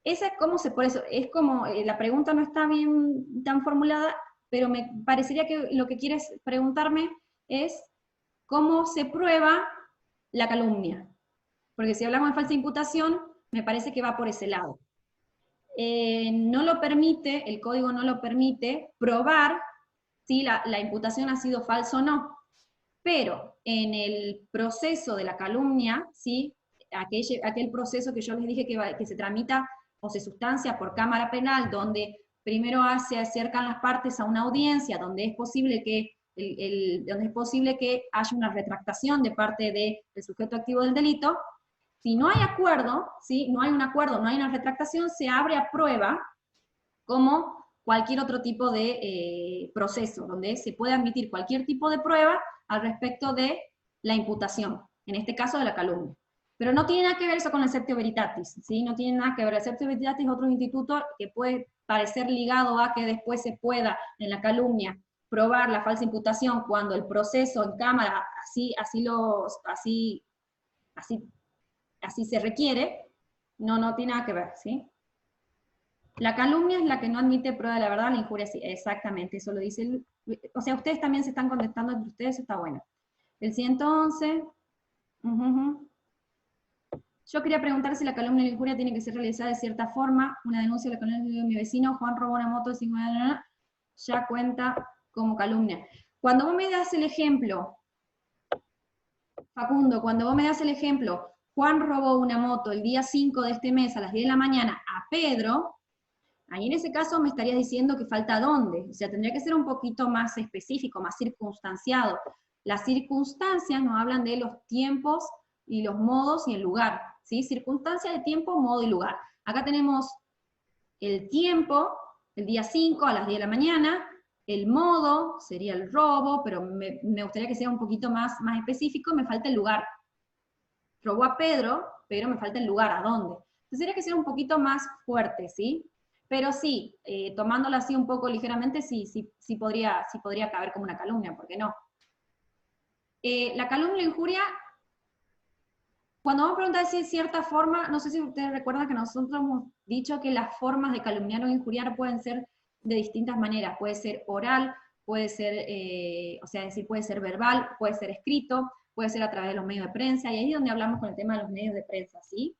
Esa es como por eso, es como, la pregunta no está bien tan formulada, pero me parecería que lo que quieres preguntarme es cómo se prueba la calumnia. Porque si hablamos de falsa imputación, me parece que va por ese lado. No lo permite, el código no lo permite probar si la imputación ha sido falsa o no. Pero en el proceso de la calumnia, ¿sí? Aquel proceso que yo les dije que se tramita o se sustancia por cámara penal, donde primero se acercan las partes a una audiencia, donde es posible que, haya una retractación de parte del sujeto activo del delito. Si no hay acuerdo, ¿sí? No hay un acuerdo, no hay una retractación, se abre a prueba como cualquier otro tipo de proceso, donde se puede admitir cualquier tipo de prueba al respecto de la imputación, en este caso de la calumnia. Pero no tiene nada que ver eso con el Exceptio Veritatis, ¿sí? No tiene nada que ver. El Exceptio Veritatis es otro instituto que puede parecer ligado a que después se pueda, en la calumnia, probar la falsa imputación cuando el proceso en cámara así se requiere. No tiene nada que ver, ¿sí? La calumnia es la que no admite prueba de la verdad, la injuria sí, exactamente, eso lo dice o sea, ustedes también se están contestando entre ustedes, está bueno. El 111, Yo quería preguntar si la calumnia y la injuria tiene que ser realizada de cierta forma. Una denuncia de la calumnia de mi vecino, Juan robó una moto de 50 años, ya cuenta como calumnia. Cuando vos me das el ejemplo, Facundo, cuando vos me das el ejemplo, Juan robó una moto el día 5 de este mes a las 10 de la mañana a Pedro, ahí en ese caso me estarías diciendo que falta dónde, o sea, tendría que ser un poquito más específico, más circunstanciado. Las circunstancias nos hablan de los tiempos y los modos y el lugar, ¿sí? Circunstancia de tiempo, modo y lugar. Acá tenemos el tiempo, el día 5 a las 10 de la mañana, el modo sería el robo, pero me gustaría que sea un poquito más específico, me falta el lugar. Robó a Pedro, pero me falta el lugar, ¿a dónde? Entonces tendría que ser un poquito más fuerte, ¿sí? Pero sí, tomándolo así un poco ligeramente, sí podría caber como una calumnia, ¿por qué no? La calumnia e injuria, cuando vamos a preguntar si es cierta forma, no sé si ustedes recuerdan que nosotros hemos dicho que las formas de calumniar o injuriar pueden ser de distintas maneras, puede ser oral, puede ser, puede ser verbal, puede ser escrito, puede ser a través de los medios de prensa, y ahí es donde hablamos con el tema de los medios de prensa, ¿sí?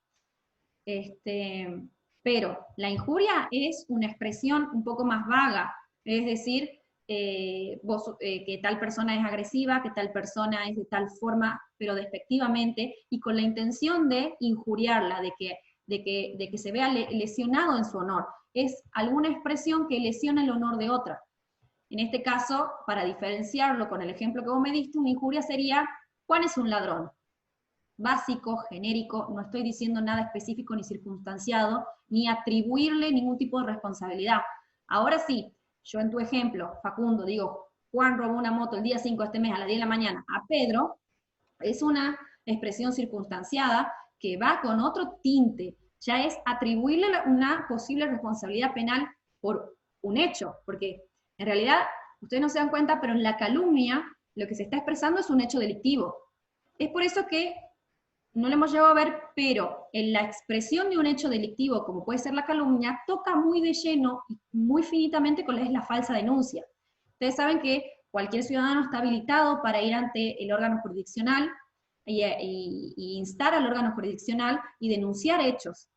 Pero la injuria es una expresión un poco más vaga, es decir, que tal persona es agresiva, que tal persona es de tal forma, pero despectivamente, y con la intención de injuriarla, de que se vea lesionado en su honor. Es alguna expresión que lesiona el honor de otra. En este caso, para diferenciarlo con el ejemplo que vos me diste, una injuria sería, ¿Juan es un ladrón? Básico, genérico, no estoy diciendo nada específico ni circunstanciado, ni atribuirle ningún tipo de responsabilidad. Ahora sí, yo en tu ejemplo, Facundo, digo, Juan robó una moto el día 5 de este mes a las 10 de la mañana a Pedro, es una expresión circunstanciada que va con otro tinte, ya es atribuirle una posible responsabilidad penal por un hecho, porque en realidad, ustedes no se dan cuenta, pero en la calumnia lo que se está expresando es un hecho delictivo. Es por eso que no lo hemos llegado a ver, pero en la expresión de un hecho delictivo, como puede ser la calumnia, toca muy de lleno y muy finitamente con la falsa denuncia. Ustedes saben que cualquier ciudadano está habilitado para ir ante el órgano jurisdiccional y instar al órgano jurisdiccional y denunciar hechos.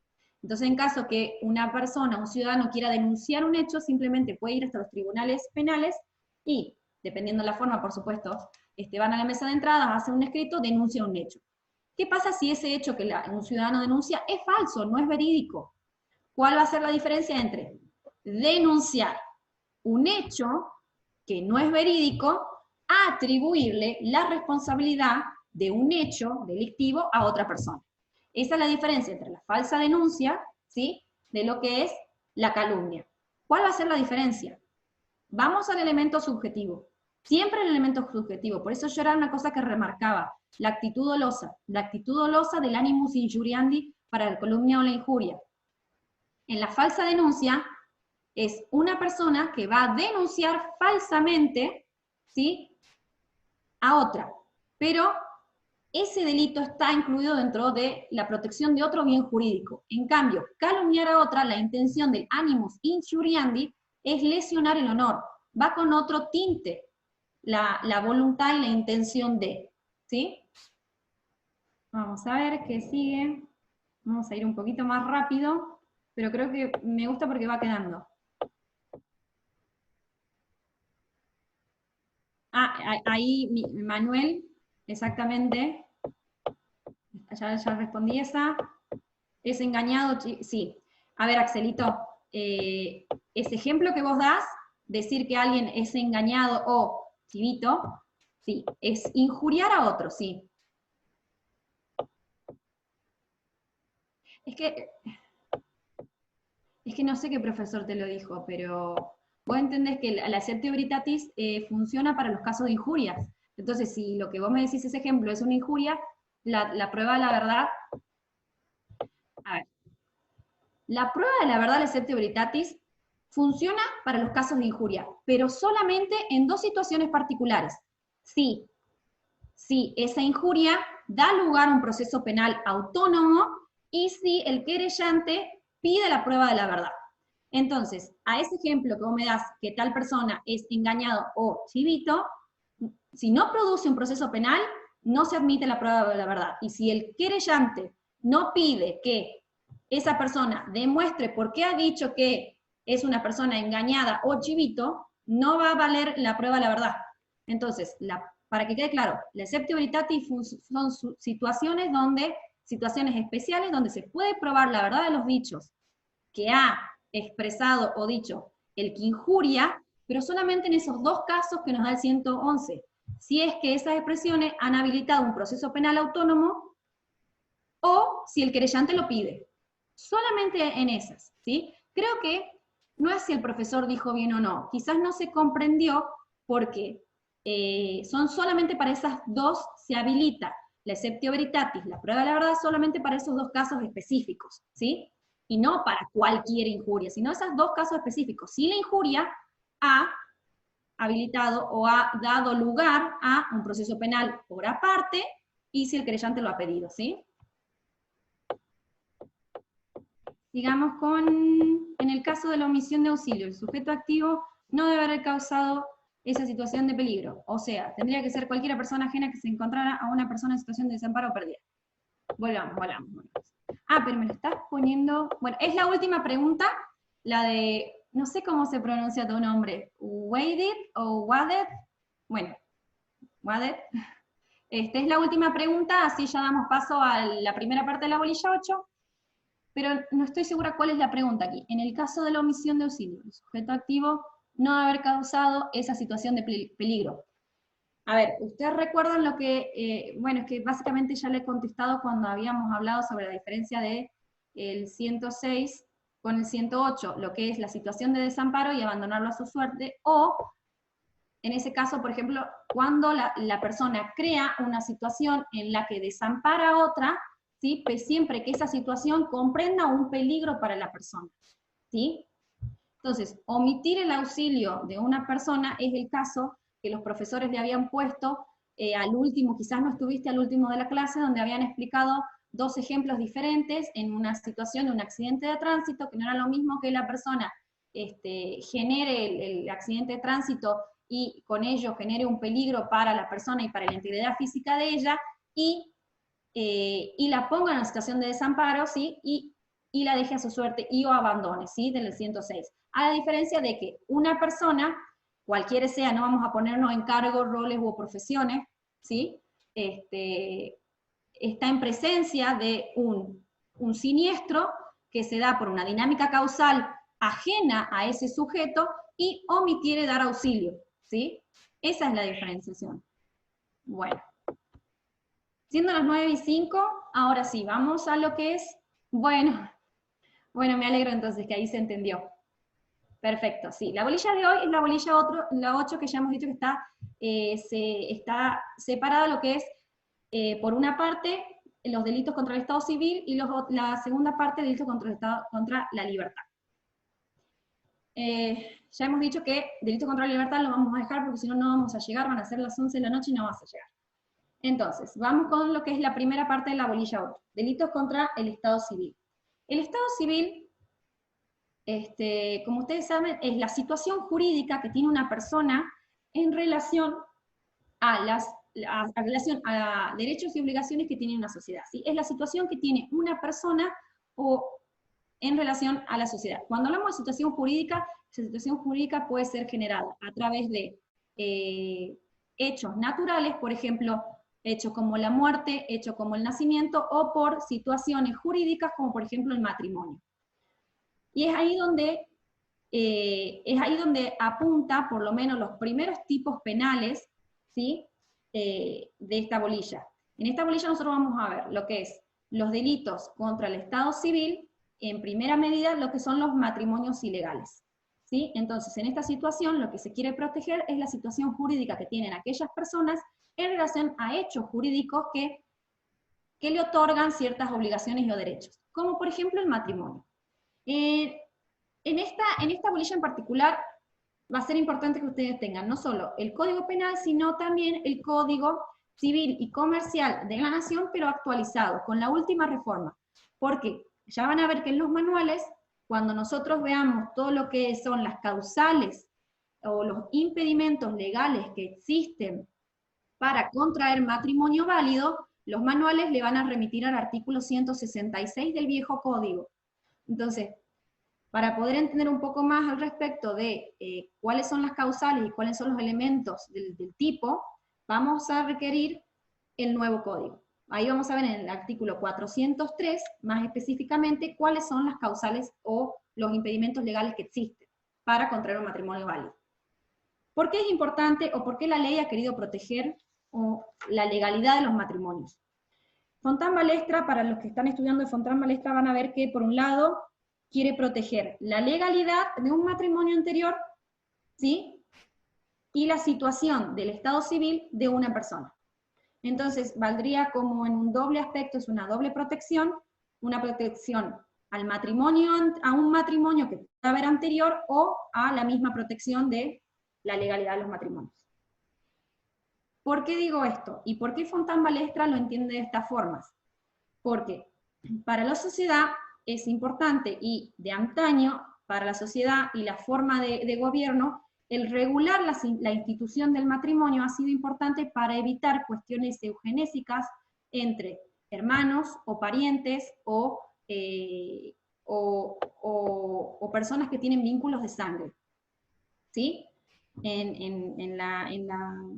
Entonces, en caso que una persona, un ciudadano quiera denunciar un hecho, simplemente puede ir hasta los tribunales penales y, dependiendo de la forma, por supuesto, van a la mesa de entrada, hacen un escrito, denuncia un hecho. ¿Qué pasa si ese hecho que un ciudadano denuncia es falso, no es verídico? ¿Cuál va a ser la diferencia entre denunciar un hecho que no es verídico a atribuirle la responsabilidad de un hecho delictivo a otra persona? Esa es la diferencia entre la falsa denuncia, ¿sí?, de lo que es la calumnia. ¿Cuál va a ser la diferencia? Vamos al elemento subjetivo. Siempre el elemento subjetivo, por eso yo era una cosa que remarcaba, la actitud dolosa del animus injuriandi para la calumnia o la injuria. En la falsa denuncia es una persona que va a denunciar falsamente, ¿sí?, a otra, pero ese delito está incluido dentro de la protección de otro bien jurídico. En cambio, calumniar a otra, la intención del animus injuriandi, es lesionar el honor, va con otro tinte, la voluntad y la intención de, ¿sí? Vamos a ver qué sigue. Vamos a ir un poquito más rápido, pero creo que me gusta porque va quedando. Ahí Manuel, exactamente. Ya respondí esa. ¿Es engañado? Sí. A ver, Axelito, ese ejemplo que vos das, decir que alguien es engañado o chivito, sí, es injuriar a otro, sí. Es que no sé qué profesor te lo dijo, pero vos entendés que la Acceptio Veritatis funciona para los casos de injurias. Entonces, si lo que vos me decís, ese ejemplo, es una injuria, la prueba de la verdad... A ver. La prueba de la verdad, la Acceptio Veritatis, funciona para los casos de injuria, pero solamente en dos situaciones particulares. Si esa injuria da lugar a un proceso penal autónomo y si el querellante pide la prueba de la verdad. Entonces, a ese ejemplo que vos me das, que tal persona es engañado o chivito, si no produce un proceso penal, no se admite la prueba de la verdad. Y si el querellante no pide que esa persona demuestre por qué ha dicho que es una persona engañada o chivito, no va a valer la prueba de la verdad. Entonces, para que quede claro, la Acceptio Veritatis son situaciones especiales donde se puede probar la verdad de los dichos que ha expresado o dicho el que injuria, pero solamente en esos dos casos que nos da el 111. Si es que esas expresiones han habilitado un proceso penal autónomo o si el querellante lo pide. Solamente en esas, ¿sí? Creo que no es si el profesor dijo bien o no, quizás no se comprendió porque son solamente para esas dos se habilita la Acceptio Veritatis, la prueba de la verdad, solamente para esos dos casos específicos, ¿sí? Y no para cualquier injuria, sino esos dos casos específicos. Si la injuria ha habilitado o ha dado lugar a un proceso penal por aparte y si el querellante lo ha pedido, ¿sí? Sigamos en el caso de la omisión de auxilio, el sujeto activo no debe haber causado esa situación de peligro. O sea, tendría que ser cualquier persona ajena que se encontrara a una persona en situación de desamparo o pérdida. Volvamos. Pero me lo estás poniendo... Bueno, es la última pregunta, la de... No sé cómo se pronuncia tu nombre. ¿Waded o Waded? Bueno, Waded. Esta es la última pregunta, así ya damos paso a la primera parte de la bolilla 8. Pero no estoy segura cuál es la pregunta aquí. En el caso de la omisión de auxilio, el sujeto activo no debe haber causado esa situación de peligro. A ver, ¿ustedes recuerdan lo que, bueno, es que básicamente ya le he contestado cuando habíamos hablado sobre la diferencia de el 106 con el 108, lo que es la situación de desamparo y abandonarlo a su suerte, o en ese caso, por ejemplo, cuando la persona crea una situación en la que desampara a otra, ¿sí? Pues siempre que esa situación comprenda un peligro para la persona, ¿sí? Entonces, omitir el auxilio de una persona es el caso que los profesores le habían puesto al último, quizás no estuviste al último de la clase, donde habían explicado dos ejemplos diferentes en una situación de un accidente de tránsito, que no era lo mismo que la persona genere el accidente de tránsito y con ello genere un peligro para la persona y para la integridad física de ella, y la ponga en una situación de desamparo, ¿sí? Y la deje a su suerte y o abandone, ¿sí? Del 106. A la diferencia de que una persona, cualquiera sea, no vamos a ponernos en cargos, roles u profesiones, ¿sí? Está en presencia de un siniestro que se da por una dinámica causal ajena a ese sujeto y omitiere dar auxilio, ¿sí? Esa es la diferenciación. Bueno. Siendo las 9:05, ahora sí, vamos a lo que es, bueno, me alegro entonces que ahí se entendió. Perfecto, sí. La bolilla de hoy es la bolilla la 8, que ya hemos dicho que está separada lo que es, por una parte, los delitos contra el Estado civil y la segunda parte, delitos contra la libertad. ya hemos dicho que delito contra la libertad lo vamos a dejar porque si no, no vamos a llegar, van a ser las 11 de la noche y no vas a llegar. Entonces, vamos con lo que es la primera parte de la bolilla 8, delitos contra el Estado civil. El Estado civil, como ustedes saben, es la situación jurídica que tiene una persona en relación a derechos y obligaciones que tiene una sociedad, ¿sí? Es la situación que tiene una persona o en relación a la sociedad. Cuando hablamos de situación jurídica, esa situación jurídica puede ser generada a través de hechos naturales, por ejemplo, hechos como la muerte, hechos como el nacimiento, o por situaciones jurídicas como por ejemplo el matrimonio. Y es ahí donde apunta por lo menos los primeros tipos penales, ¿sí? De esta bolilla. En esta bolilla nosotros vamos a ver lo que es los delitos contra el Estado civil, en primera medida lo que son los matrimonios ilegales, ¿sí? Entonces, en esta situación lo que se quiere proteger es la situación jurídica que tienen aquellas personas en relación a hechos jurídicos que le otorgan ciertas obligaciones o derechos, como por ejemplo el matrimonio. En esta bolilla en particular va a ser importante que ustedes tengan no solo el Código Penal, sino también el Código Civil y Comercial de la Nación, pero actualizado, con la última reforma. Porque ya van a ver que en los manuales, cuando nosotros veamos todo lo que son las causales o los impedimentos legales que existen para contraer matrimonio válido, los manuales le van a remitir al artículo 166 del viejo código. Entonces, para poder entender un poco más al respecto de cuáles son las causales y cuáles son los elementos del tipo, vamos a requerir el nuevo código. Ahí vamos a ver en el artículo 403, más específicamente, cuáles son las causales o los impedimentos legales que existen para contraer un matrimonio válido. ¿Por qué es importante o por qué la ley ha querido proteger la legalidad de los matrimonios? Fontán Balestra, para los que están estudiando de Fontán Balestra, van a ver que, por un lado, quiere proteger la legalidad de un matrimonio anterior, ¿sí? Y la situación del Estado civil de una persona. Entonces, valdría como en un doble aspecto, es una doble protección, una protección al matrimonio, a un matrimonio que pueda haber anterior, o a la misma protección de la legalidad de los matrimonios. ¿Por qué digo esto? ¿Y por qué Fontán Balestra lo entiende de estas formas? Porque para la sociedad es importante, y de antaño, para la sociedad y la forma de gobierno, el regular la institución del matrimonio ha sido importante para evitar cuestiones eugenésicas entre hermanos o parientes o personas que tienen vínculos de sangre, ¿sí?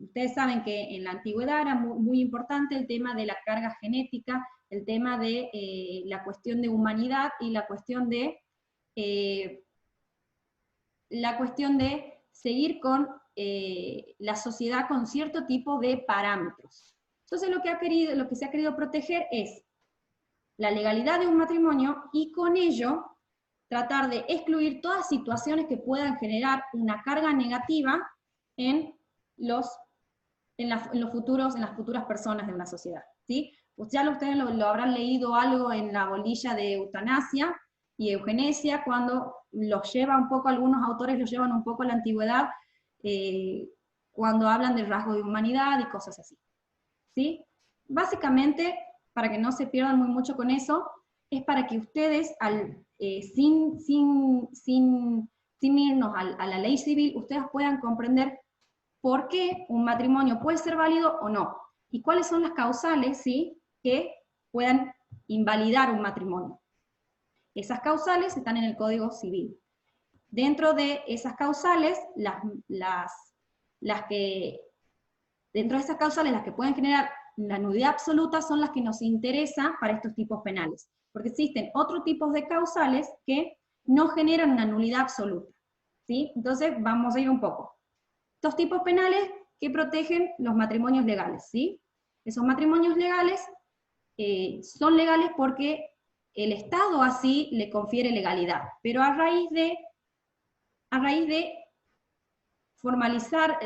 Ustedes saben que en la antigüedad era muy importante el tema de la carga genética, el tema de la cuestión de humanidad y la cuestión de seguir con la sociedad con cierto tipo de parámetros. Entonces lo que se ha querido proteger es la legalidad de un matrimonio, y con ello tratar de excluir todas situaciones que puedan generar una carga negativa en las futuras personas de una sociedad, ¿sí? Pues ya ustedes lo habrán leído algo en la bolilla de eutanasia y eugenesia, cuando algunos autores los llevan un poco a la antigüedad, cuando hablan del rasgo de humanidad y cosas así, ¿sí? Básicamente, para que no se pierdan mucho con eso, es para que ustedes, sin irnos a la ley civil, ustedes puedan comprender por qué un matrimonio puede ser válido o no, y cuáles son las causales, ¿sí?, que puedan invalidar un matrimonio. Esas causales están en el Código Civil. Dentro de esas causales, las que pueden generar la nulidad absoluta son las que nos interesan para estos tipos penales, porque existen otros tipos de causales que no generan una nulidad absoluta, ¿sí? Entonces, vamos a ir un poco. Estos tipos penales que protegen los matrimonios legales, ¿sí? Esos matrimonios legales son legales porque el Estado así le confiere legalidad, pero a raíz de formalizar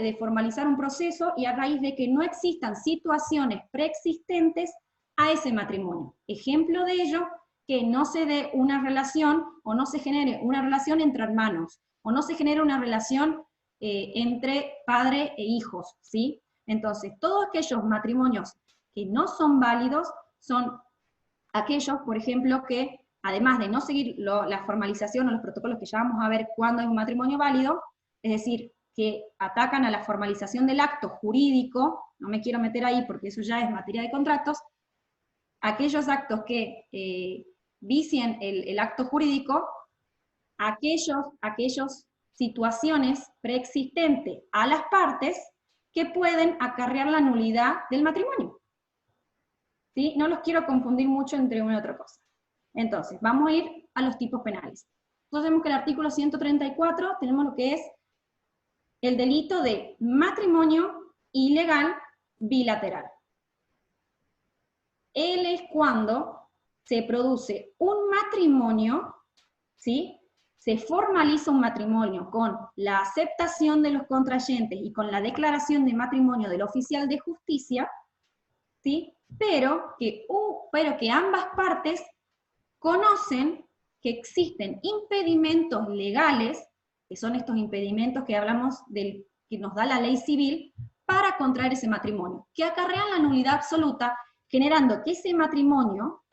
un proceso, y a raíz de que no existan situaciones preexistentes a ese matrimonio. Ejemplo de ello, que no se dé una relación o no se genere una relación entre hermanos, o no se genera una relación entre padre e hijos, ¿sí? Entonces, todos aquellos matrimonios que no son válidos son aquellos, por ejemplo, que además de no seguir la formalización o los protocolos que ya vamos a ver cuándo es un matrimonio válido, es decir, que atacan a la formalización del acto jurídico, no me quiero meter ahí porque eso ya es materia de contratos, aquellos actos que vicien el acto jurídico, aquellos situaciones preexistentes a las partes que pueden acarrear la nulidad del matrimonio. ¿Sí? No los quiero confundir mucho entre una y otra cosa. Entonces, vamos a ir a los tipos penales. Entonces vemos que el artículo 134 tenemos lo que es el delito de matrimonio ilegal bilateral. Él es cuando se produce un matrimonio, ¿sí? Se formaliza un matrimonio con la aceptación de los contrayentes y con la declaración de matrimonio del oficial de justicia, ¿sí? Pero que ambas partes conocen que existen impedimentos legales, que son estos impedimentos que hablamos que nos da la ley civil, para contraer ese matrimonio, que acarrean la nulidad absoluta, generando que ese matrimonio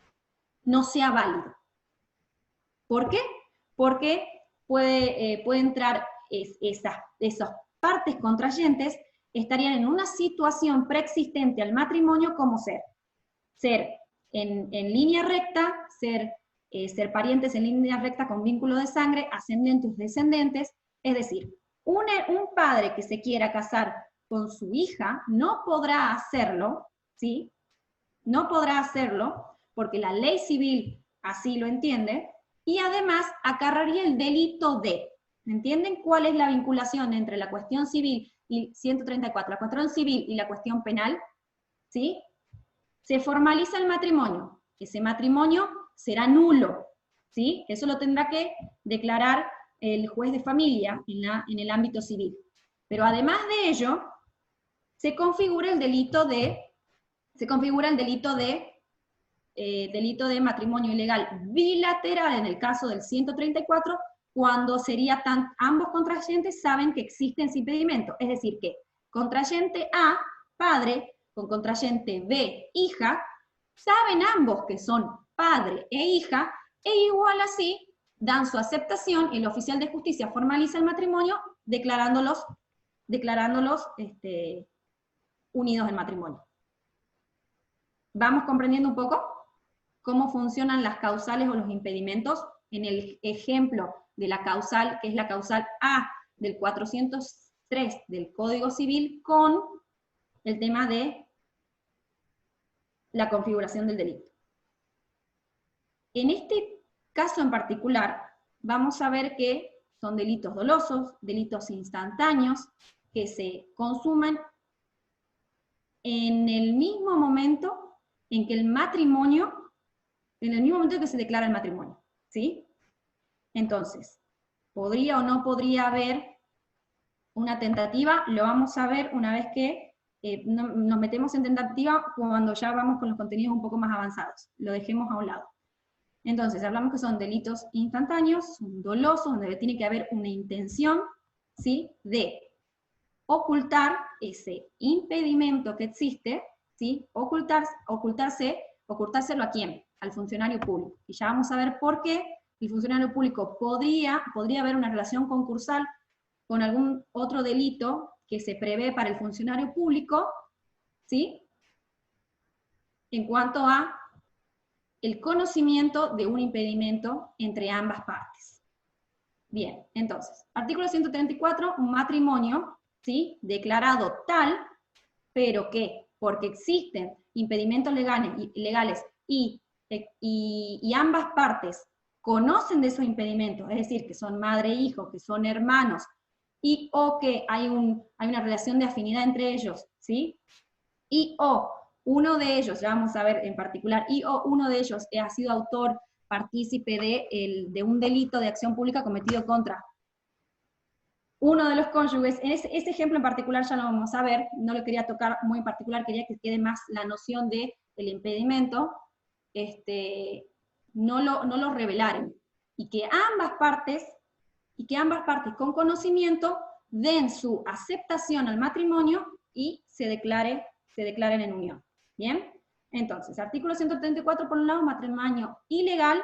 no sea válido. ¿Por qué? Porque puede entrar esas partes contrayentes, estarían en una situación preexistente al matrimonio como ser en línea recta, ser parientes en línea recta con vínculo de sangre, ascendentes o descendentes, es decir, un padre que se quiera casar con su hija no podrá hacerlo, ¿sí? No podrá hacerlo porque la ley civil así lo entiende, y además acarrearía el delito de, ¿entienden cuál es la vinculación entre la cuestión civil y 134, la cuestión civil y la cuestión penal? ¿Sí? Se formaliza el matrimonio, ese matrimonio será nulo, ¿sí? Eso lo tendrá que declarar el juez de familia en el ámbito civil. Pero además de ello, se configura el delito de matrimonio ilegal bilateral en el caso del 134, cuando sería ambos contrayentes saben que existen ese impedimento. Es decir, que contrayente A, padre, con contrayente B, hija, saben ambos que son padre e hija, e igual así dan su aceptación, y el oficial de justicia formaliza el matrimonio declarándolos unidos en matrimonio. ¿Vamos comprendiendo un poco cómo funcionan las causales o los impedimentos? En el ejemplo de la causal, que es la causal A del 403 del Código Civil, con el tema de la configuración del delito. En este caso en particular, vamos a ver que son delitos dolosos, delitos instantáneos, que se consuman en el mismo momento en que el matrimonio, en el mismo momento en que se declara el matrimonio, ¿sí? Entonces, ¿podría o no podría haber una tentativa? Lo vamos a ver una vez que nos metemos en tentativa, cuando ya vamos con los contenidos un poco más avanzados. Lo dejemos a un lado. Entonces, hablamos que son delitos instantáneos, son dolosos, donde tiene que haber una intención, ¿sí?, de ocultar ese impedimento que existe, ¿sí?, ocultárselo ¿a quién? Al funcionario público. Y ya vamos a ver por qué el funcionario público podría haber una relación concursal con algún otro delito que se prevé para el funcionario público, ¿sí?, en cuanto a el conocimiento de un impedimento entre ambas partes. Bien, entonces, artículo 134, un matrimonio, ¿sí?, declarado tal, pero que, porque existen impedimentos legales y ambas partes conocen de esos impedimentos, es decir, que son madre e hijo, que son hermanos, y o que hay una relación de afinidad entre ellos, ¿sí?, y o uno de ellos, ya vamos a ver en particular, y o uno de ellos ha sido autor, partícipe de un delito de acción pública cometido contra uno de los cónyuges. En ese ejemplo en particular ya lo vamos a ver, no lo quería tocar muy en particular, quería que quede más la noción del impedimento, no lo revelaran, y que ambas partes y que ambas partes con conocimiento den su aceptación al matrimonio y se declaren en unión. ¿Bien? Entonces, artículo 134 por un lado, matrimonio ilegal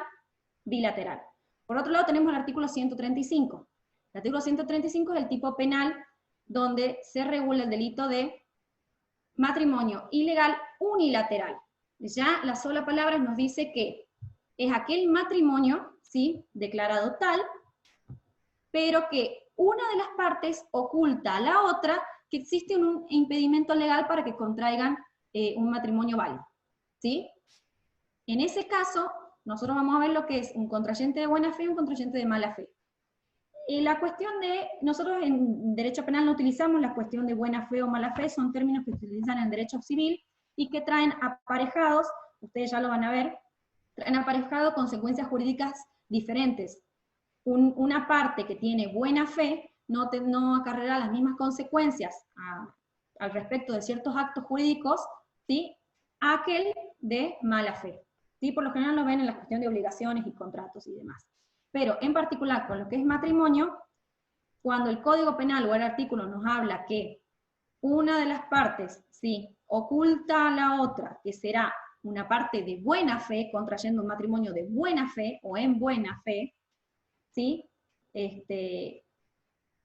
bilateral. Por otro lado tenemos el artículo 135. El artículo 135 es el tipo penal donde se regula el delito de matrimonio ilegal unilateral. Ya la sola palabra nos dice que es aquel matrimonio, ¿sí?, declarado tal, pero que una de las partes oculta a la otra que existe un impedimento legal para que contraigan un matrimonio válido, ¿sí? En ese caso, nosotros vamos a ver lo que es un contrayente de buena fe y un contrayente de mala fe. La cuestión de, nosotros en derecho penal no utilizamos la cuestión de buena fe o mala fe, son términos que se utilizan en derecho civil y que traen aparejados, ustedes ya lo van a ver, traen aparejado consecuencias jurídicas diferentes. Una parte que tiene buena fe no acarreará las mismas consecuencias al respecto de ciertos actos jurídicos, ¿sí?, a aquel de mala fe. ¿Sí? Por lo general lo ven en la cuestión de obligaciones y contratos y demás. Pero en particular con lo que es matrimonio, cuando el Código Penal o el artículo nos habla que una de las partes, ¿sí?, oculta a la otra, que será una parte de buena fe, contrayendo un matrimonio de buena fe o en buena fe, ¿sí?,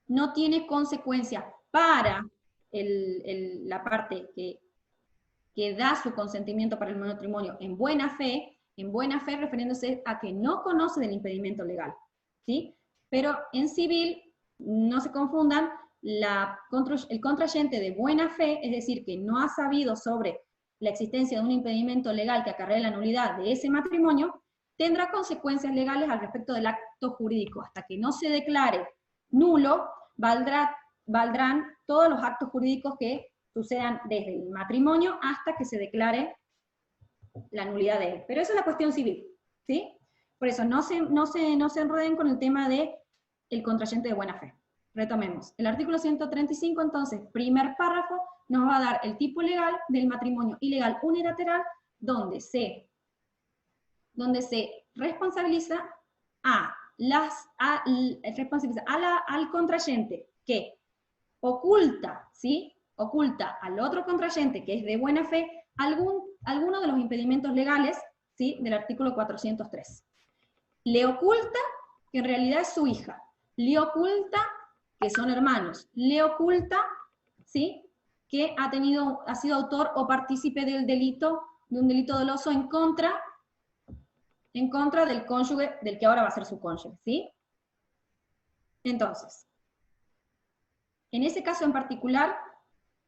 no tiene consecuencias para la parte que da su consentimiento para el matrimonio en buena fe refiriéndose a que no conoce del impedimento legal, ¿sí? Pero en civil, no se confundan, el contrayente de buena fe, es decir, que no ha sabido sobre la existencia de un impedimento legal que acarrea la nulidad de ese matrimonio, tendrá consecuencias legales al respecto del acto jurídico. Hasta que no se declare nulo, valdrán todos los actos jurídicos que sucedan desde el matrimonio hasta que se declare la nulidad de él. Pero esa es la cuestión civil, ¿sí? Por eso no se enreden con el tema de el contrayente de buena fe. Retomemos. El artículo 135, entonces, primer párrafo, nos va a dar el tipo legal del matrimonio ilegal unilateral, donde se responsabiliza al contrayente que oculta, ¿sí?, oculta al otro contrayente que es de buena fe alguno de los impedimentos legales, ¿sí?, del artículo 403. Le oculta que en realidad es su hija, le oculta que son hermanos, le oculta, ¿sí?, que ha sido autor o partícipe de un delito doloso en contra del cónyuge, del que ahora va a ser su cónyuge, ¿sí? Entonces, en ese caso en particular,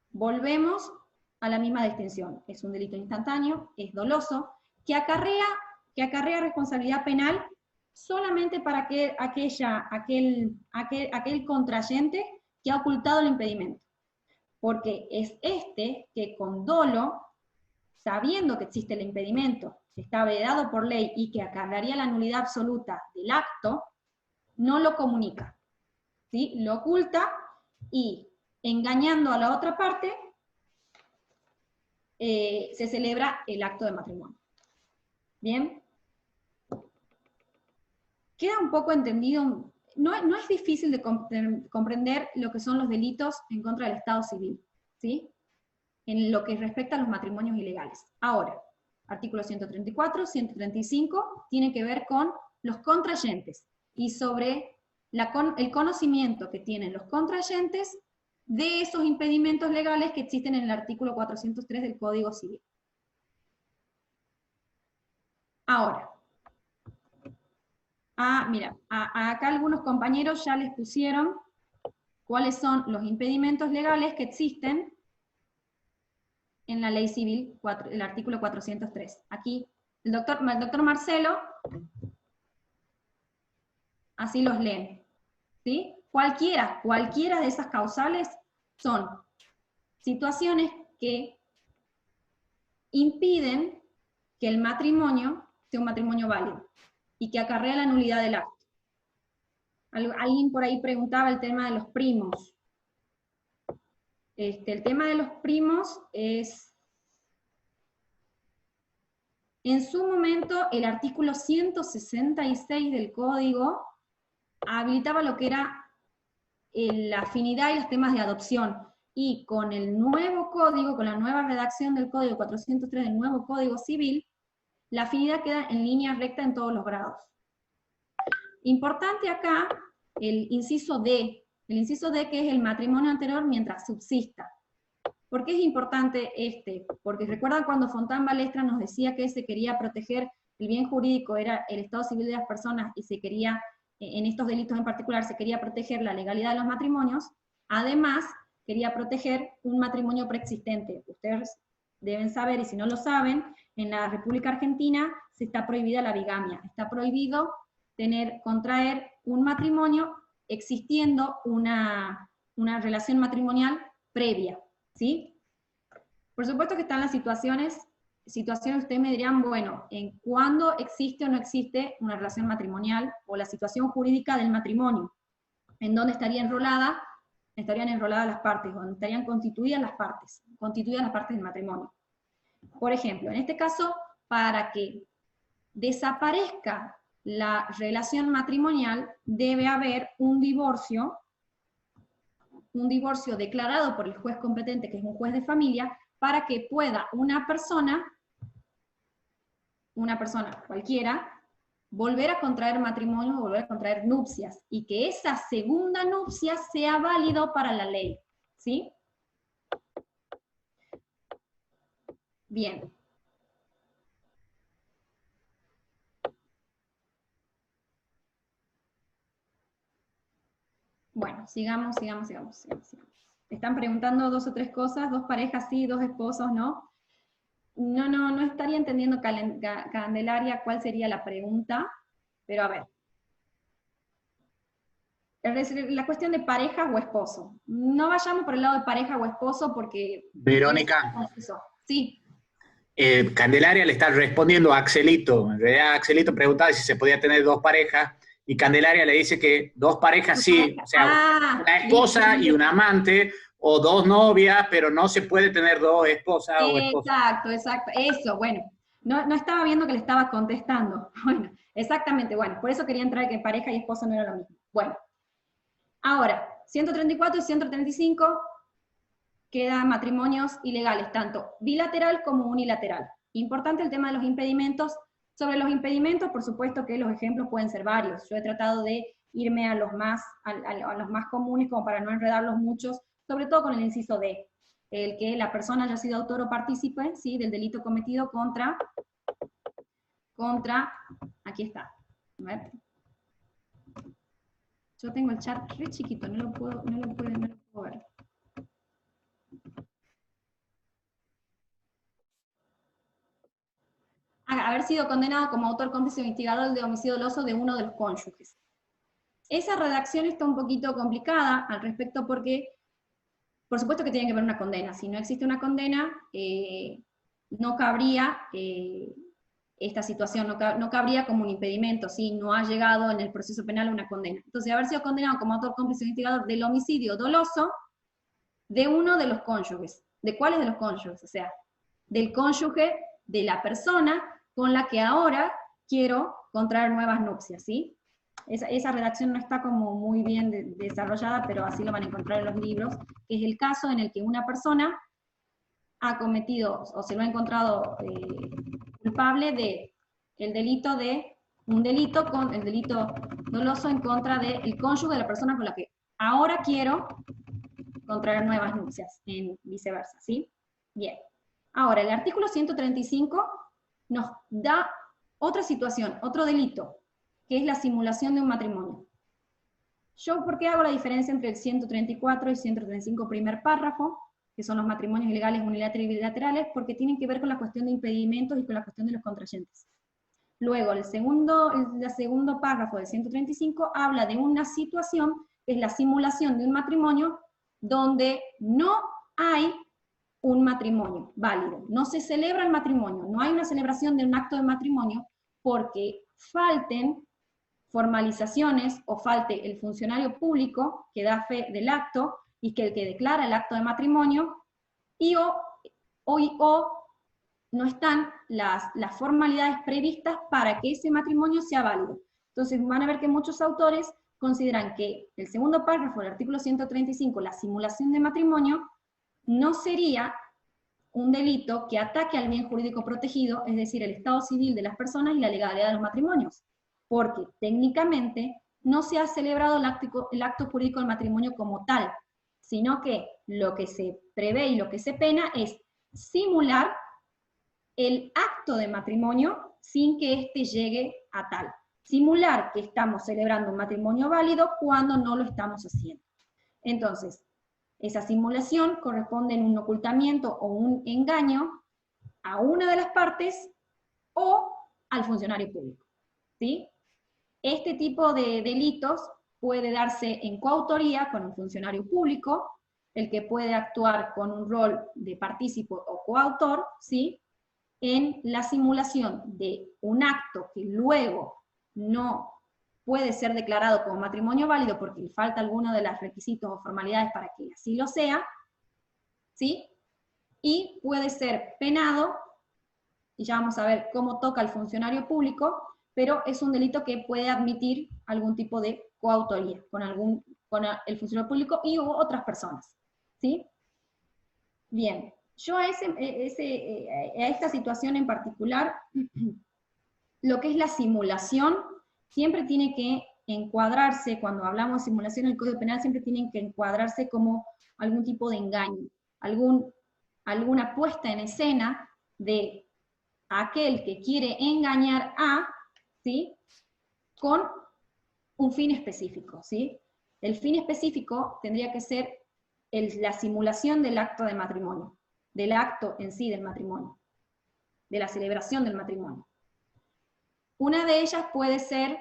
volvemos a la misma distinción. Es un delito instantáneo, es doloso, que acarrea responsabilidad penal solamente para aquel contrayente que ha ocultado el impedimento. Porque es que con dolo, sabiendo que existe el impedimento, que está vedado por ley y que acarrearía la nulidad absoluta del acto, no lo comunica, ¿sí? Lo oculta y, engañando a la otra parte, se celebra el acto de matrimonio. ¿Bien? Queda un poco entendido, no es difícil de comprender lo que son los delitos en contra del Estado civil, ¿sí?, en lo que respecta a los matrimonios ilegales. Ahora, artículos 134, 135, tiene que ver con los contrayentes, y sobre el conocimiento que tienen los contrayentes de esos impedimentos legales que existen en el artículo 403 del Código Civil. Ahora, mira, acá algunos compañeros ya les pusieron cuáles son los impedimentos legales que existen en la ley civil, el artículo 403. Aquí, el doctor Marcelo, así los leen, ¿sí? Cualquiera de esas causales son situaciones que impiden que el matrimonio sea un matrimonio válido y que acarrea la nulidad del acto. Alguien por ahí preguntaba el tema de los primos. El tema de los primos es, en su momento, el artículo 166 del Código habilitaba lo que era la afinidad y los temas de adopción. Y con el nuevo código, con la nueva redacción del código 403 del nuevo Código Civil, la afinidad queda en línea recta en todos los grados. Importante acá, el inciso D, que es el matrimonio anterior mientras subsista. ¿Por qué es importante este? Porque recuerdan cuando Fontán Balestra nos decía que se quería proteger el bien jurídico, era el estado civil de las personas, y se quería, en estos delitos en particular, se quería proteger la legalidad de los matrimonios. Además, quería proteger un matrimonio preexistente. Ustedes deben saber, y si no lo saben, en la República Argentina se está prohibida la bigamia. Está prohibido contraer un matrimonio existiendo una relación matrimonial previa, ¿sí? Por supuesto que están las situaciones ustedes me dirían, bueno, ¿en cuándo existe o no existe una relación matrimonial o la situación jurídica del matrimonio? ¿En dónde estarían enroladas las partes, donde estarían constituidas las partes del matrimonio? Por ejemplo, en este caso, para que desaparezca la relación matrimonial, debe haber un divorcio declarado por el juez competente, que es un juez de familia, para que pueda una persona cualquiera, volver a contraer matrimonio o volver a contraer nupcias, y que esa segunda nupcia sea válido para la ley, ¿sí? Bien. Bueno, sigamos. Están preguntando 2 o 3 cosas, 2 parejas sí, 2 esposos no. No estaría entendiendo, Candelaria, cuál sería la pregunta, pero a ver. La cuestión de pareja o esposo. No vayamos por el lado de pareja o esposo porque... Verónica. Sí. Candelaria le está respondiendo a Axelito. En realidad Axelito preguntaba si se podía tener 2 parejas, y Candelaria le dice que 2 parejas sí, o sea, una esposa y un amante, o 2 novias, pero no se puede tener 2 esposas o esposos. Exacto, eso, bueno. No estaba viendo que le estaba contestando. Bueno, exactamente, bueno, por eso quería entrar que pareja y esposo no era lo mismo. Bueno, ahora, 134 y 135 quedan matrimonios ilegales, tanto bilateral como unilateral. Importante el tema de los impedimentos. Sobre los impedimentos, por supuesto que los ejemplos pueden ser varios. Yo he tratado de irme a los más comunes, como para no enredarlos muchos, sobre todo con el inciso D, el que la persona haya sido autor o partícipe, ¿sí?, del delito cometido contra, aquí está, a ver. Yo tengo el chat re chiquito, no lo puedo ver. Haber sido condenado como autor, cómplice o instigador de homicidio doloso de uno de los cónyuges. Esa redacción está un poquito complicada al respecto porque, por supuesto que tiene que haber una condena. Si no existe una condena, no cabría esta situación, no cabría como un impedimento, si no ha llegado en el proceso penal una condena. Entonces, haber sido condenado como autor, cómplice o instigador del homicidio doloso de uno de los cónyuges. ¿De cuáles de los cónyuges? O sea, del cónyuge de la persona con la que ahora quiero contraer nuevas nupcias, ¿sí? Esa redacción no está como muy bien desarrollada, pero así lo van a encontrar en los libros, que es el caso en el que una persona ha cometido, o se lo ha encontrado culpable de el delito doloso en contra del cónyuge de la persona con la que ahora quiero contraer nuevas nupcias, en viceversa, ¿sí? Bien. Ahora, el artículo 135 nos da otra situación, otro delito, que es la simulación de un matrimonio. Yo, ¿por qué hago la diferencia entre el 134 y 135 primer párrafo, que son los matrimonios ilegales unilaterales y bilaterales? Porque tienen que ver con la cuestión de impedimentos y con la cuestión de los contrayentes. Luego, el segundo párrafo del 135 habla de una situación, que es la simulación de un matrimonio, donde no hay un matrimonio válido. No se celebra el matrimonio, no hay una celebración de un acto de matrimonio porque falten formalizaciones o falte el funcionario público que da fe del acto y que el que declara el acto de matrimonio y o no están las formalidades previstas para que ese matrimonio sea válido. Entonces van a ver que muchos autores consideran que el segundo párrafo del artículo 135, la simulación de matrimonio, no sería un delito que ataque al bien jurídico protegido, es decir, el estado civil de las personas y la legalidad de los matrimonios, porque técnicamente no se ha celebrado el acto jurídico del matrimonio como tal, sino que lo que se prevé y lo que se pena es simular el acto de matrimonio sin que éste llegue a tal. Simular que estamos celebrando un matrimonio válido cuando no lo estamos haciendo. Entonces, esa simulación corresponde en un ocultamiento o un engaño a una de las partes o al funcionario público, ¿sí? Este tipo de delitos puede darse en coautoría con un funcionario público, el que puede actuar con un rol de partícipe o coautor, ¿sí? En la simulación de un acto que luego no puede ser declarado como matrimonio válido porque le falta alguno de los requisitos o formalidades para que así lo sea, ¿sí? Y puede ser penado, y ya vamos a ver cómo toca el funcionario público, pero es un delito que puede admitir algún tipo de coautoría con el funcionario público y otras personas, ¿sí? Bien, yo a esta situación en particular, lo que es la simulación, siempre tiene que encuadrarse, cuando hablamos de simulación en el Código Penal, siempre tienen que encuadrarse como algún tipo de engaño, alguna puesta en escena de aquel que quiere engañar a, ¿sí? Con un fin específico, ¿sí? El fin específico tendría que ser la simulación del acto de matrimonio, del acto en sí del matrimonio, de la celebración del matrimonio. Una de ellas puede ser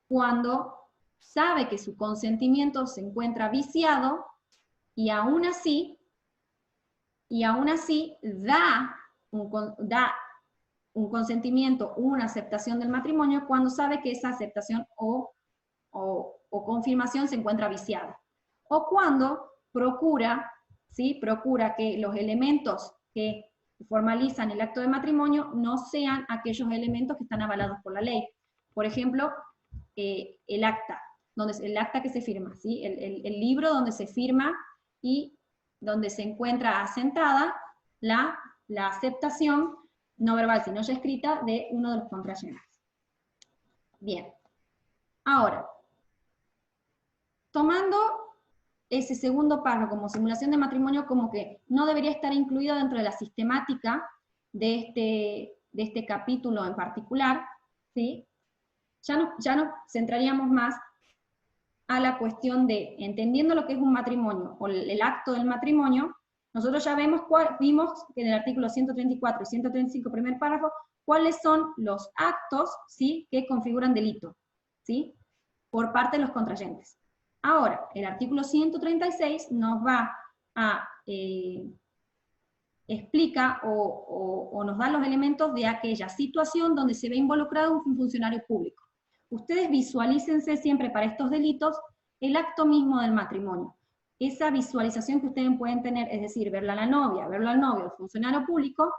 cuando sabe que su consentimiento se encuentra viciado y aún así da un consentimiento, una aceptación del matrimonio cuando sabe que esa aceptación o confirmación se encuentra viciada. O cuando procura que los elementos que formalizan el acto de matrimonio no sean aquellos elementos que están avalados por la ley. Por ejemplo, el acta que se firma, ¿sí? El libro donde se firma y donde se encuentra asentada la aceptación no verbal, sino ya escrita, de uno de los contrayentes. Bien. Ahora, tomando ese segundo párrafo como simulación de matrimonio, como que no debería estar incluido dentro de la sistemática de este capítulo en particular, ¿sí? Ya nos centraríamos más a la cuestión de, entendiendo lo que es un matrimonio, o el acto del matrimonio, nosotros ya vimos que en el artículo 134 y 135, primer párrafo, cuáles son los actos, ¿sí?, que configuran delito, ¿sí?, por parte de los contrayentes. Ahora, el artículo 136 nos va a explica o nos da los elementos de aquella situación donde se ve involucrado un funcionario público. Ustedes visualícense siempre para estos delitos el acto mismo del matrimonio. Esa visualización que ustedes pueden tener, es decir, verla a la novia, verlo al novio, al funcionario público,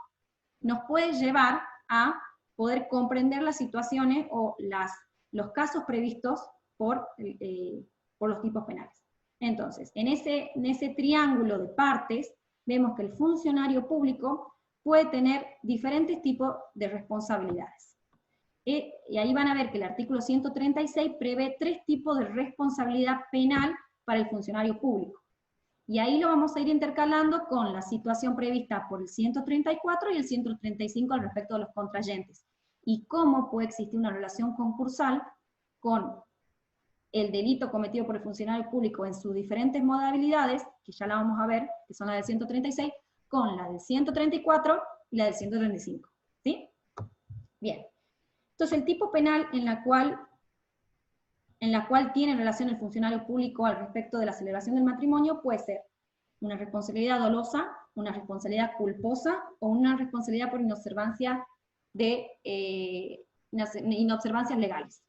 nos puede llevar a poder comprender las situaciones o los casos previstos por los tipos penales. Entonces, en ese triángulo de partes, vemos que el funcionario público puede tener diferentes tipos de responsabilidades. Y ahí van a ver que el artículo 136 prevé 3 tipos de responsabilidad penal para el funcionario público. Y ahí lo vamos a ir intercalando con la situación prevista por el 134 y el 135 al respecto de los contrayentes. Y cómo puede existir una relación concursal con el delito cometido por el funcionario público en sus diferentes modalidades, que ya la vamos a ver, que son las del 136, con la del 134 y la del 135. ¿Sí? Bien. Entonces, el tipo penal en la cual tiene relación el funcionario público al respecto de la celebración del matrimonio puede ser una responsabilidad dolosa, una responsabilidad culposa o una responsabilidad por inobservancias legales.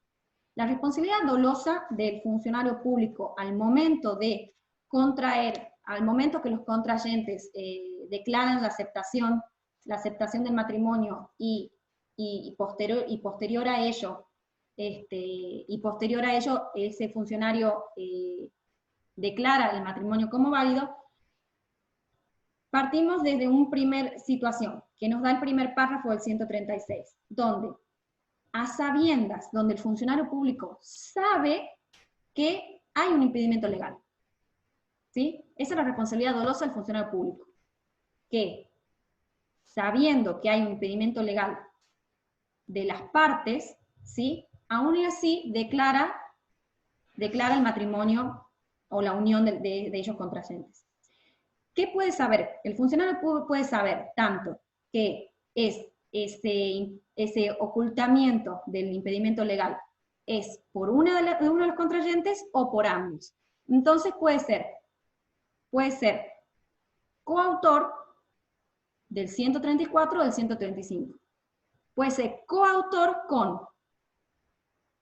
La responsabilidad dolosa del funcionario público al momento de contraer, al momento que los contrayentes declaran la aceptación del matrimonio y posterior a ello y posterior a ello ese funcionario declara el matrimonio como válido, partimos desde una primera situación, que nos da el primer párrafo del 136, donde a sabiendas, donde el funcionario público sabe que hay un impedimento legal, ¿sí? Esa es la responsabilidad dolosa del funcionario público, que sabiendo que hay un impedimento legal de las partes, ¿sí? Aún y así declara el matrimonio o la unión de ellos contrayentes. ¿Qué puede saber? El funcionario puede saber tanto que es ese ocultamiento del impedimento legal es por uno de los contrayentes o por ambos. Entonces puede ser coautor del 134 o del 135. Puede ser coautor con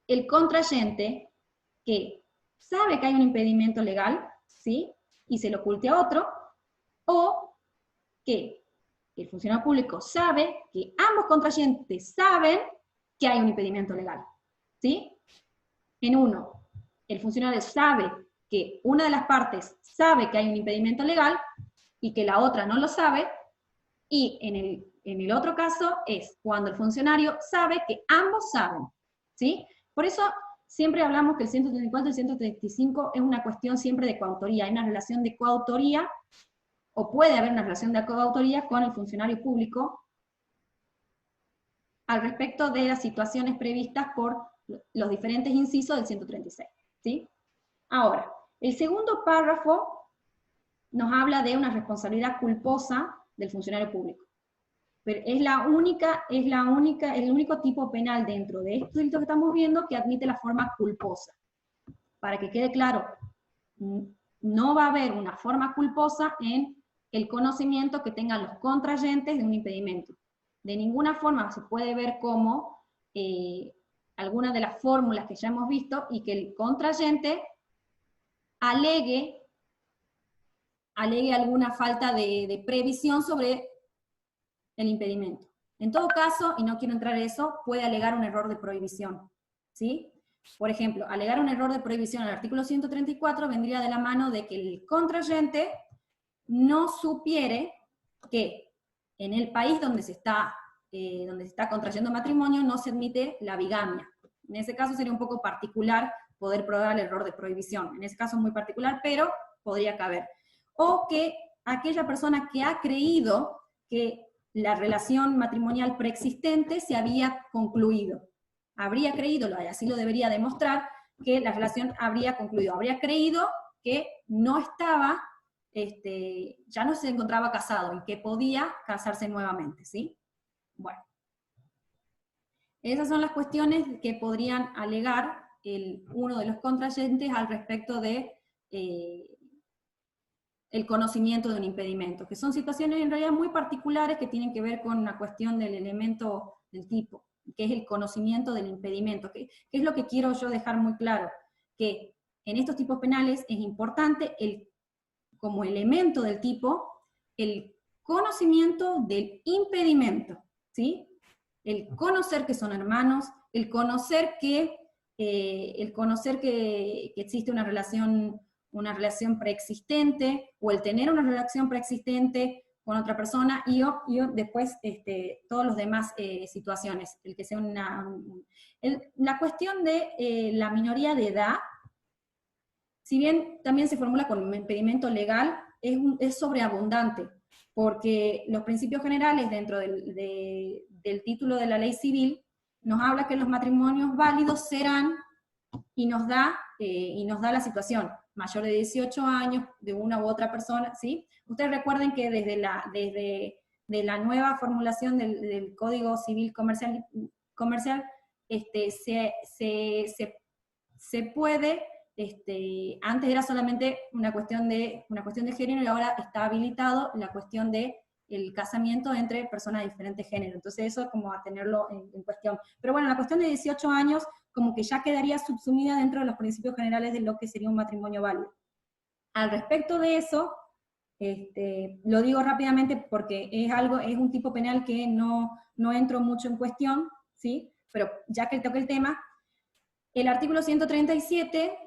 el contrayente que sabe que hay un impedimento legal, ¿sí? Y se lo oculte a otro, o que el funcionario público sabe que ambos contrayentes saben que hay un impedimento legal, ¿sí? En uno, el funcionario sabe que una de las partes sabe que hay un impedimento legal y que la otra no lo sabe, y en el otro caso es cuando el funcionario sabe que ambos saben, ¿sí? Por eso siempre hablamos que el 134 y el 135 es una cuestión siempre de coautoría, hay una relación de coautoría, o puede haber una relación de coautoría con el funcionario público al respecto de las situaciones previstas por los diferentes incisos del 136, ¿sí? Ahora, el segundo párrafo nos habla de una responsabilidad culposa del funcionario público. Pero es el único tipo penal dentro de estos delitos que estamos viendo que admite la forma culposa. Para que quede claro, no va a haber una forma culposa en el conocimiento que tengan los contrayentes de un impedimento. De ninguna forma se puede ver como alguna de las fórmulas que ya hemos visto y que el contrayente alegue alguna falta de previsión sobre el impedimento. En todo caso, y no quiero entrar en eso, puede alegar un error de prohibición, ¿sí? Por ejemplo, alegar un error de prohibición al artículo 134 vendría de la mano de que el contrayente no supiere que en el país donde se está contrayendo matrimonio no se admite la bigamia. En ese caso sería un poco particular poder probar el error de prohibición. En ese caso es muy particular, pero podría caber. O que aquella persona que ha creído que la relación matrimonial preexistente se había concluido. Habría creído, así lo debería demostrar, que la relación habría concluido. Habría creído que no estaba, ya no se encontraba casado y que podía casarse nuevamente, ¿sí? Bueno. Esas son las cuestiones que podrían alegar uno de los contrayentes al respecto de el conocimiento de un impedimento, que son situaciones en realidad muy particulares que tienen que ver con una cuestión del elemento del tipo, que es el conocimiento del impedimento, que es lo que quiero yo dejar muy claro, que en estos tipos penales es importante como elemento del tipo el conocimiento del impedimento, ¿sí? El conocer que son hermanos, el conocer que existe una relación preexistente, o el tener una relación preexistente con otra persona, y después todos los demás situaciones, el que sea la cuestión de la minoría de edad, si bien también se formula con un impedimento legal, es sobreabundante, porque los principios generales dentro del título de la ley civil nos habla que los matrimonios válidos serán, y nos da la situación, mayor de 18 años, de una u otra persona, ¿sí? Ustedes recuerden que desde la nueva formulación del Código Civil Comercial se puede, antes era solamente una cuestión de género, y ahora está habilitado la cuestión de el casamiento entre personas de diferentes géneros. Entonces eso como a tenerlo en cuestión. Pero bueno, la cuestión de 18 años como que ya quedaría subsumida dentro de los principios generales de lo que sería un matrimonio válido. Al respecto de eso, lo digo rápidamente porque es un tipo penal que no entro mucho en cuestión, ¿sí? Pero ya que toqué el tema, El artículo 137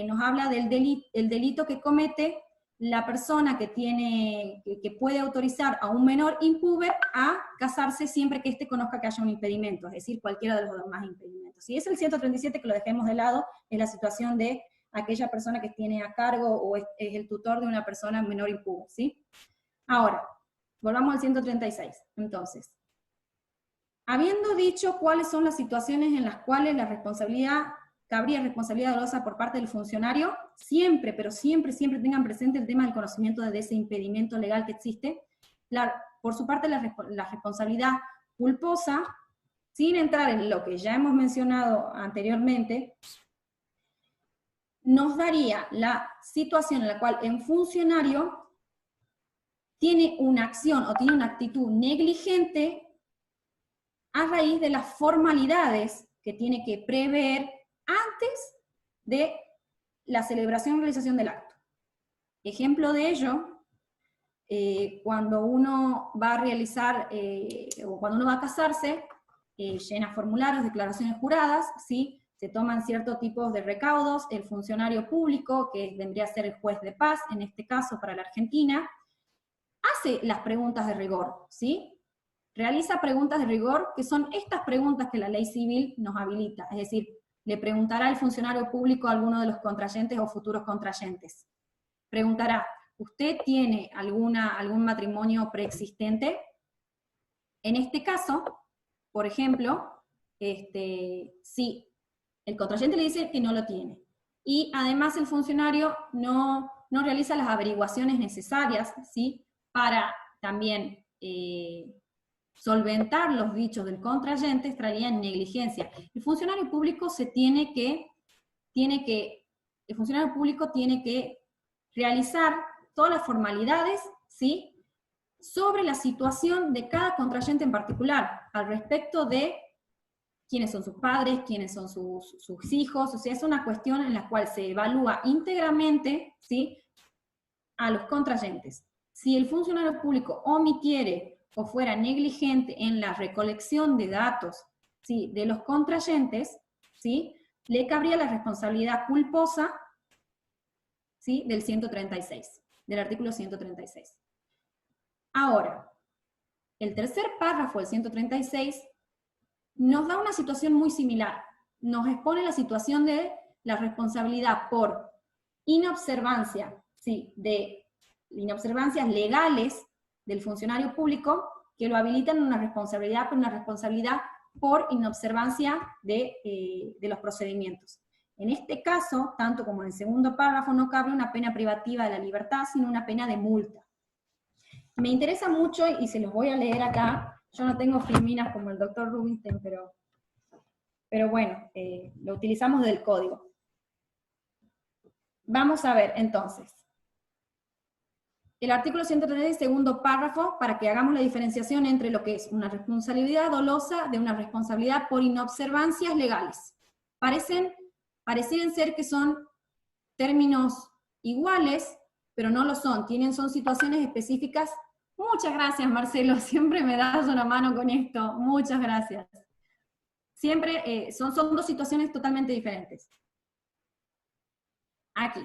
nos habla del delito que comete la persona que puede autorizar a un menor impúber a casarse siempre que éste conozca que haya un impedimento, es decir, cualquiera de los demás impedimentos. Si es el 137 que lo dejemos de lado, es la situación de aquella persona que tiene a cargo o es el tutor de una persona menor impúber, ¿sí? Ahora, volvamos al 136. Entonces, habiendo dicho cuáles son las situaciones en las cuales cabría responsabilidad dolosa por parte del funcionario, siempre, pero siempre, siempre tengan presente el tema del conocimiento de ese impedimento legal que existe. Por su parte, la responsabilidad culposa, sin entrar en lo que ya hemos mencionado anteriormente, nos daría la situación en la cual un funcionario tiene una acción o tiene una actitud negligente a raíz de las formalidades que tiene que prever antes de la celebración y realización del acto. Ejemplo de ello, cuando uno va a realizar, o cuando uno va a casarse, llena formularios, declaraciones juradas, ¿sí? Se toman ciertos tipos de recaudos, el funcionario público, que vendría a ser el juez de paz, en este caso para la Argentina, hace las preguntas de rigor, ¿sí? Realiza preguntas de rigor, que son estas preguntas que la ley civil nos habilita, es decir, le preguntará al funcionario público a alguno de los contrayentes o futuros contrayentes. Preguntará, ¿usted tiene algún matrimonio preexistente? En este caso, por ejemplo, si el contrayente le dice que no lo tiene, y además el funcionario no realiza las averiguaciones necesarias, ¿sí? Para también solventar los dichos del contrayente, estaría en negligencia. El funcionario público tiene que realizar todas las formalidades, ¿sí? Sobre la situación de cada contrayente en particular, al respecto de quiénes son sus padres, quiénes son sus hijos, o sea, es una cuestión en la cual se evalúa íntegramente, ¿sí? A los contrayentes. Si el funcionario público omitiere o fuera negligente en la recolección de datos, ¿sí? De los contrayentes, ¿sí? Le cabría la responsabilidad culposa, ¿sí? Del 136, del artículo 136. Ahora, el tercer párrafo del 136 nos da una situación muy similar. Nos expone la situación de la responsabilidad por inobservancia, ¿sí? De inobservancias legales del funcionario público que lo habilitan en una responsabilidad por inobservancia de los procedimientos. En este caso, tanto como en el segundo párrafo, no cabe una pena privativa de la libertad, sino una pena de multa. Me interesa mucho, y se los voy a leer acá, yo no tengo filminas como el doctor Rubinstein, pero bueno, lo utilizamos del código. Vamos a ver, entonces. El artículo 136, segundo párrafo, para que hagamos la diferenciación entre lo que es una responsabilidad dolosa de una responsabilidad por inobservancias legales. Parecen ser que son términos iguales, pero no lo son, son situaciones específicas. Muchas gracias, Marcelo, siempre me das una mano con esto, muchas gracias. Siempre son dos situaciones totalmente diferentes. Aquí.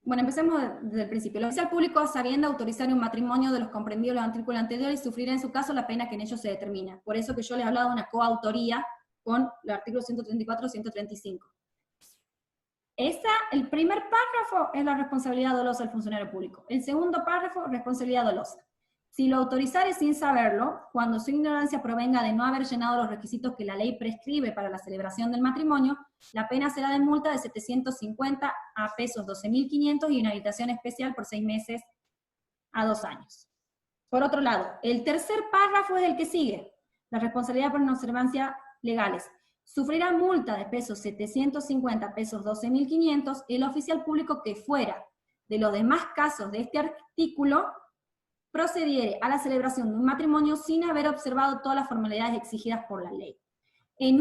Bueno, empecemos desde el principio. El oficial público, a sabienda, autorizar un matrimonio de los comprendidos en los artículos anteriores, sufrirá en su caso la pena que en ellos se determina. Por eso que yo les he hablado de una coautoría con los artículos 134 y 135. El primer párrafo es la responsabilidad dolosa del funcionario público. El segundo párrafo, responsabilidad dolosa. Si lo autorizare sin saberlo, cuando su ignorancia provenga de no haber llenado los requisitos que la ley prescribe para la celebración del matrimonio, la pena será de multa de 750 a pesos 12.500 y inhabilitación especial por 6 meses a 2 años. Por otro lado, el tercer párrafo es el que sigue, la responsabilidad por inobservancia legales. Sufrirá multa de pesos 750 pesos 12.500 el oficial público que fuera de los demás casos de este artículo procediere a la celebración de un matrimonio sin haber observado todas las formalidades exigidas por la ley. En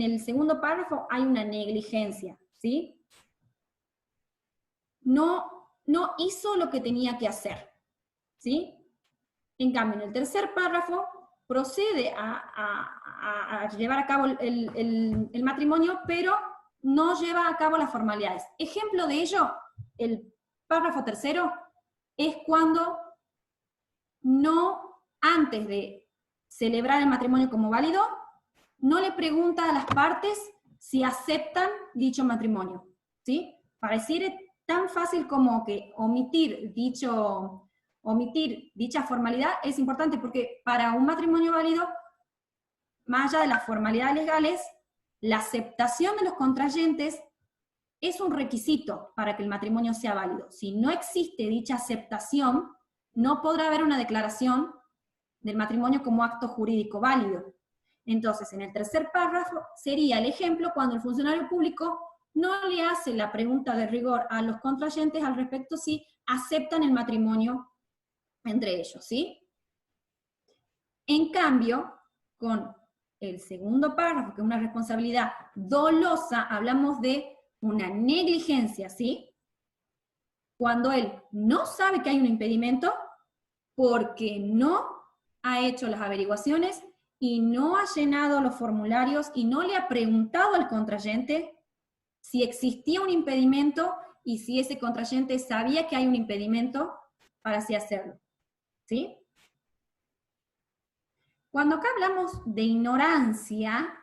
el segundo párrafo hay una negligencia, ¿sí? No hizo lo que tenía que hacer, ¿sí? En cambio, en el tercer párrafo procede a llevar a cabo el matrimonio, pero no lleva a cabo las formalidades. Ejemplo de ello, el párrafo tercero, es cuando no, antes de celebrar el matrimonio como válido, no le pregunta a las partes si aceptan dicho matrimonio, ¿sí? Pareciera tan fácil como que omitir dicha formalidad es importante, porque para un matrimonio válido, más allá de las formalidades legales, la aceptación de los contrayentes es un requisito para que el matrimonio sea válido. Si no existe dicha aceptación, no podrá haber una declaración del matrimonio como acto jurídico válido. Entonces, en el tercer párrafo sería el ejemplo cuando el funcionario público no le hace la pregunta de rigor a los contrayentes al respecto si aceptan el matrimonio entre ellos, ¿sí? En cambio, con el segundo párrafo, que es una responsabilidad dolosa, hablamos de una negligencia, ¿sí? Cuando él no sabe que hay un impedimento porque no ha hecho las averiguaciones y no ha llenado los formularios y no le ha preguntado al contrayente si existía un impedimento y si ese contrayente sabía que hay un impedimento para así hacerlo, ¿sí? Cuando acá hablamos de ignorancia,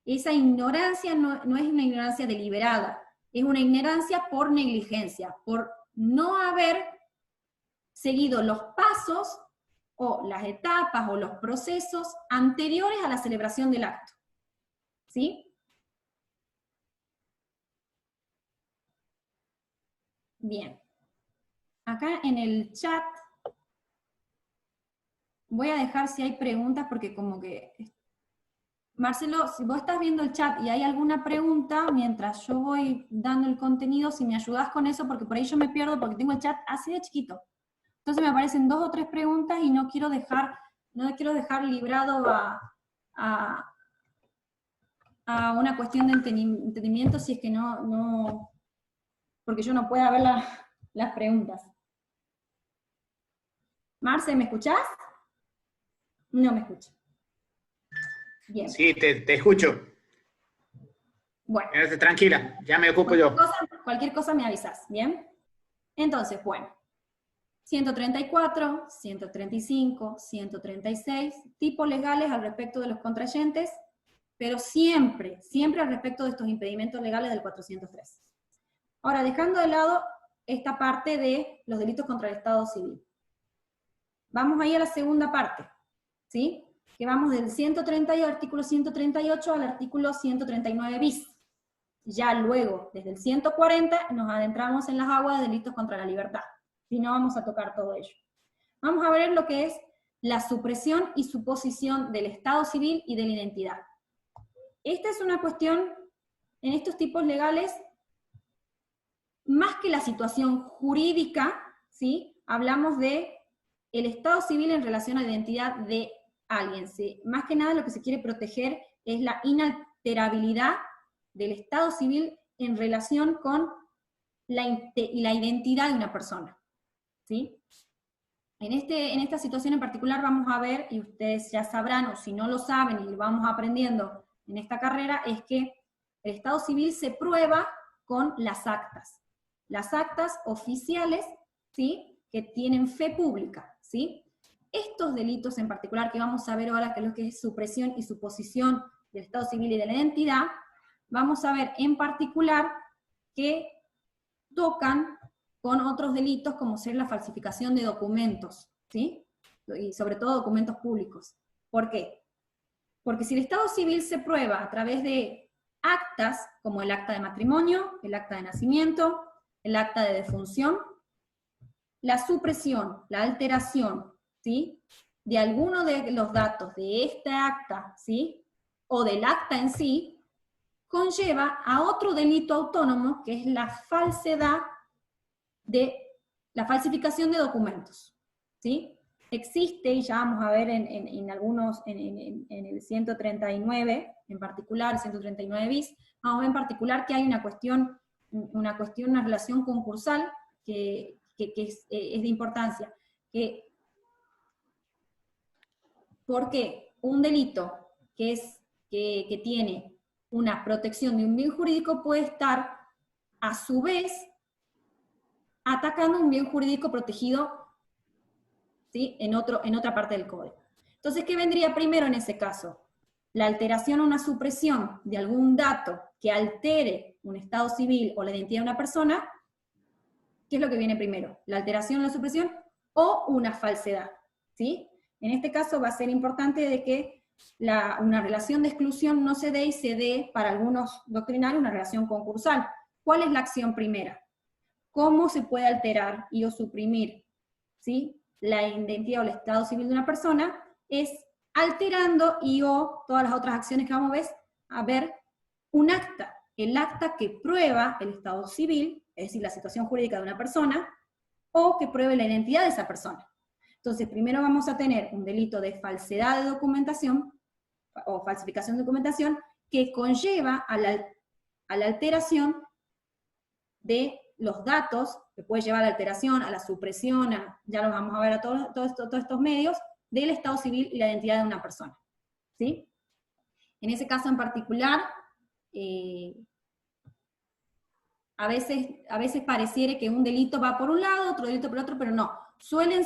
esa ignorancia no es una ignorancia deliberada, es una ignorancia por negligencia, por no haber seguido los pasos o las etapas o los procesos anteriores a la celebración del acto, ¿sí? Bien. Acá en el chat voy a dejar si hay preguntas, porque como que... Marcelo, si vos estás viendo el chat y hay alguna pregunta, mientras yo voy dando el contenido, si me ayudás con eso, porque por ahí yo me pierdo, porque tengo el chat así de chiquito. Entonces me aparecen 2 o 3 preguntas y no quiero dejar librado a una cuestión de entendimiento si es que no porque yo no pueda ver las preguntas. Marce, ¿me escuchás? No me escucho. Bien. Sí, te escucho. Bueno. Quédate tranquila, ya me ocupo yo. Cualquier cosa me avisas, ¿bien? Entonces, bueno. 134, 135, 136, tipos legales al respecto de los contrayentes, pero siempre al respecto de estos impedimentos legales del 403. Ahora, dejando de lado esta parte de los delitos contra el Estado civil. Vamos ahí a la segunda parte, ¿sí? Que vamos del artículo 138 al artículo 139 bis. Ya luego, desde el 140, nos adentramos en las aguas de delitos contra la libertad. Si no, vamos a tocar todo ello. Vamos a ver lo que es la supresión y suposición del Estado civil y de la identidad. Esta es una cuestión, en estos tipos legales, más que la situación jurídica, ¿sí? Hablamos de el Estado civil en relación a la identidad de alguien. ¿Sí? Más que nada lo que se quiere proteger es la inalterabilidad del Estado civil en relación con la identidad de una persona, ¿sí? En esta situación en particular vamos a ver, y ustedes ya sabrán, o si no lo saben y lo vamos aprendiendo en esta carrera, es que el Estado civil se prueba con las actas oficiales, ¿sí? Que tienen fe pública, ¿sí? Estos delitos en particular que vamos a ver ahora, que es lo que es supresión y suposición del Estado civil y de la identidad, vamos a ver en particular que tocan con otros delitos como ser la falsificación de documentos, ¿sí? Y sobre todo documentos públicos. ¿Por qué? Porque si el Estado civil se prueba a través de actas, como el acta de matrimonio, el acta de nacimiento, el acta de defunción, la supresión, la alteración, ¿sí? De alguno de los datos de esta acta, ¿sí? O del acta en sí, conlleva a otro delito autónomo, que es la falsedad de la falsificación de documentos, ¿sí? Existe, y ya vamos a ver en algunos, en el 139, en particular, 139 bis, vamos a ver en particular que hay una relación concursal que es de importancia, que Porque un delito que tiene una protección de un bien jurídico puede estar, a su vez, atacando un bien jurídico protegido, ¿sí?, en otra parte del código. Entonces, ¿qué vendría primero en ese caso? La alteración o una supresión de algún dato que altere un estado civil o la identidad de una persona. ¿Qué es lo que viene primero? ¿La alteración o la supresión? ¿O una falsedad? ¿Sí? En este caso va a ser importante de que una relación de exclusión no se dé, y se dé para algunos doctrinarios una relación concursal. ¿Cuál es la acción primera? ¿Cómo se puede alterar y o suprimir, ¿sí?, la identidad o el estado civil de una persona? Es alterando y o todas las otras acciones que vamos a ver un acta. El acta que prueba el estado civil, es decir, la situación jurídica de una persona, o que pruebe la identidad de esa persona. Entonces, primero vamos a tener un delito de falsedad de documentación, o falsificación de documentación, que conlleva a la alteración de los datos, que puede llevar a la alteración, a la supresión, ya lo vamos a ver a todos estos medios, del estado civil y la identidad de una persona. ¿Sí? En ese caso en particular, a veces pareciera que un delito va por un lado, otro delito por otro, pero no. Suelen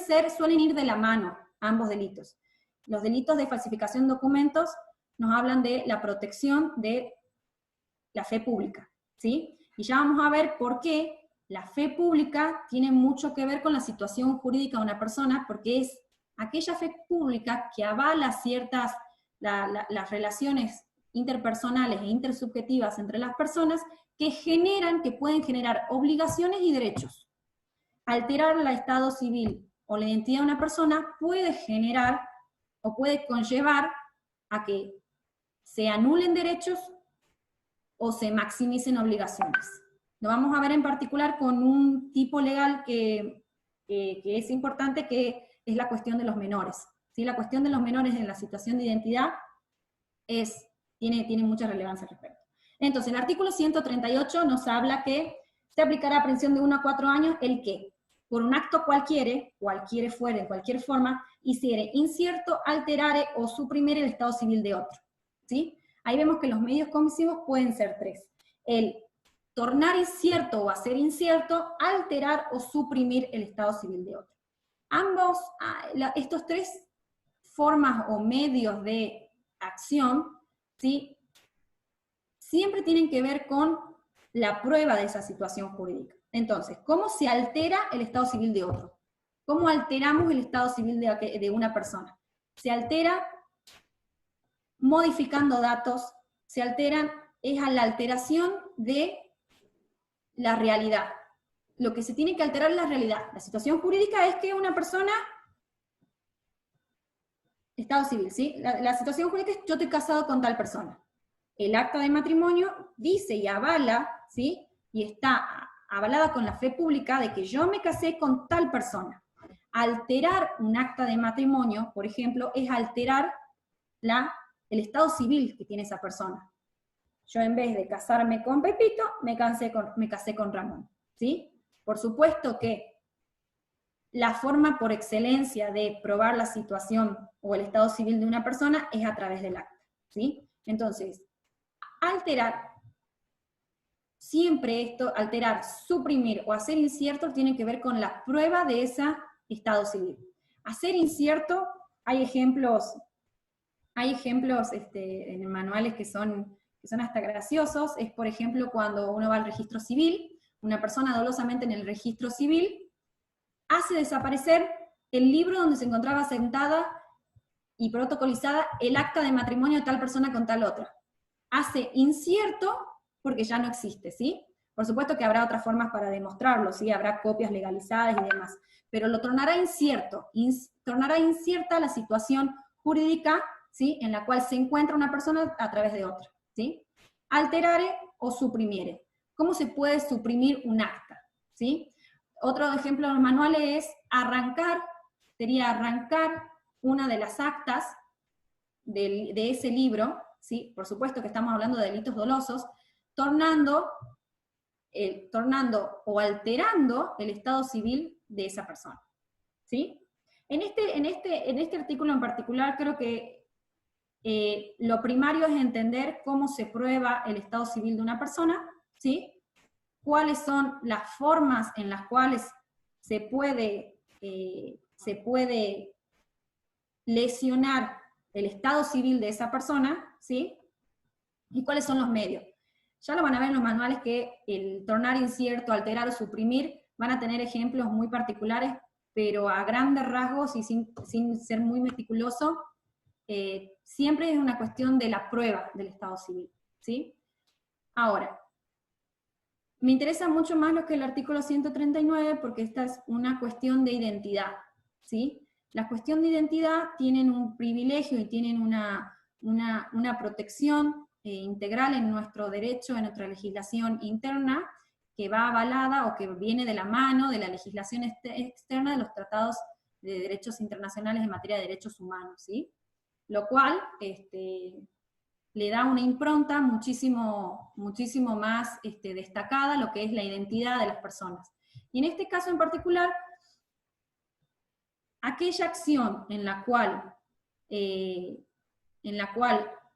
ir de la mano ambos delitos. Los delitos de falsificación de documentos nos hablan de la protección de la fe pública, ¿sí? Y ya vamos a ver por qué la fe pública tiene mucho que ver con la situación jurídica de una persona, porque es aquella fe pública que avala ciertas, las relaciones interpersonales e intersubjetivas entre las personas, que pueden generar obligaciones y derechos. Alterar el estado civil o la identidad de una persona puede generar o puede conllevar a que se anulen derechos o se maximicen obligaciones. Lo vamos a ver en particular con un tipo legal que es importante, que es la cuestión de los menores. ¿Sí? La cuestión de los menores en la situación de identidad tiene mucha relevancia al respecto. Entonces, el artículo 138 nos habla que se aplicará a prisión de 1 a 4 años el que, por un acto cualquiera fuere, en cualquier forma, hiciere incierto, alterare o suprimir el estado civil de otro. ¿Sí? Ahí vemos que los medios comisivos pueden ser 3. El tornar incierto o hacer incierto, alterar o suprimir el estado civil de otro. Estos 3 formas o medios de acción, ¿sí?, siempre tienen que ver con la prueba de esa situación jurídica. Entonces, ¿cómo se altera el estado civil de otro? ¿Cómo alteramos el estado civil de una persona? Se altera modificando datos, es a la alteración de la realidad. Lo que se tiene que alterar es la realidad. La situación jurídica es que una persona, estado civil, ¿sí? La situación jurídica es: yo estoy casado con tal persona. El acta de matrimonio dice y avala, ¿sí?, y está avalada con la fe pública de que yo me casé con tal persona. Alterar un acta de matrimonio, por ejemplo, es alterar el estado civil que tiene esa persona. Yo, en vez de casarme con Pepito, me casé con Ramón, ¿sí? Por supuesto que la forma por excelencia de probar la situación o el estado civil de una persona es a través del acta, ¿sí? Entonces, alterar, suprimir o hacer incierto tiene que ver con la prueba de ese estado civil. Hacer incierto, hay ejemplos en manuales que son hasta graciosos. Es, por ejemplo, cuando uno va al registro civil, una persona dolosamente en el registro civil hace desaparecer el libro donde se encontraba sentada y protocolizada el acta de matrimonio de tal persona con tal otra. Hace incierto porque ya no existe, ¿sí? Por supuesto que habrá otras formas para demostrarlo, ¿sí? Habrá copias legalizadas y demás, pero lo tornará incierto, tornará incierta la situación jurídica, ¿sí?, en la cual se encuentra una persona a través de otra, ¿sí? Alterare o suprimiere. ¿Cómo se puede suprimir un acta? ¿Sí? Otro ejemplo en los manuales es sería arrancar una de las actas de ese libro, ¿sí? Por supuesto que estamos hablando de delitos dolosos, tornando o alterando el estado civil de esa persona, ¿sí? En este artículo en particular creo que lo primario es entender cómo se prueba el estado civil de una persona, ¿sí? Cuáles son las formas en las cuales se puede lesionar el estado civil de esa persona, ¿sí? Y cuáles son los medios. Ya lo van a ver en los manuales que el tornar incierto, alterar o suprimir van a tener ejemplos muy particulares, pero a grandes rasgos y sin ser muy meticuloso, siempre es una cuestión de la prueba del estado civil, ¿sí? Ahora, me interesa mucho más lo que el artículo 139, porque esta es una cuestión de identidad, ¿sí? La cuestión de identidad tienen un privilegio y tienen una protección integral en nuestro derecho, en nuestra legislación interna, que va avalada o que viene de la mano de la legislación externa de los tratados de derechos internacionales en materia de derechos humanos, ¿sí? Lo cual le da una impronta muchísimo más destacada a lo que es la identidad de las personas. Y en este caso en particular, aquella acción en la cual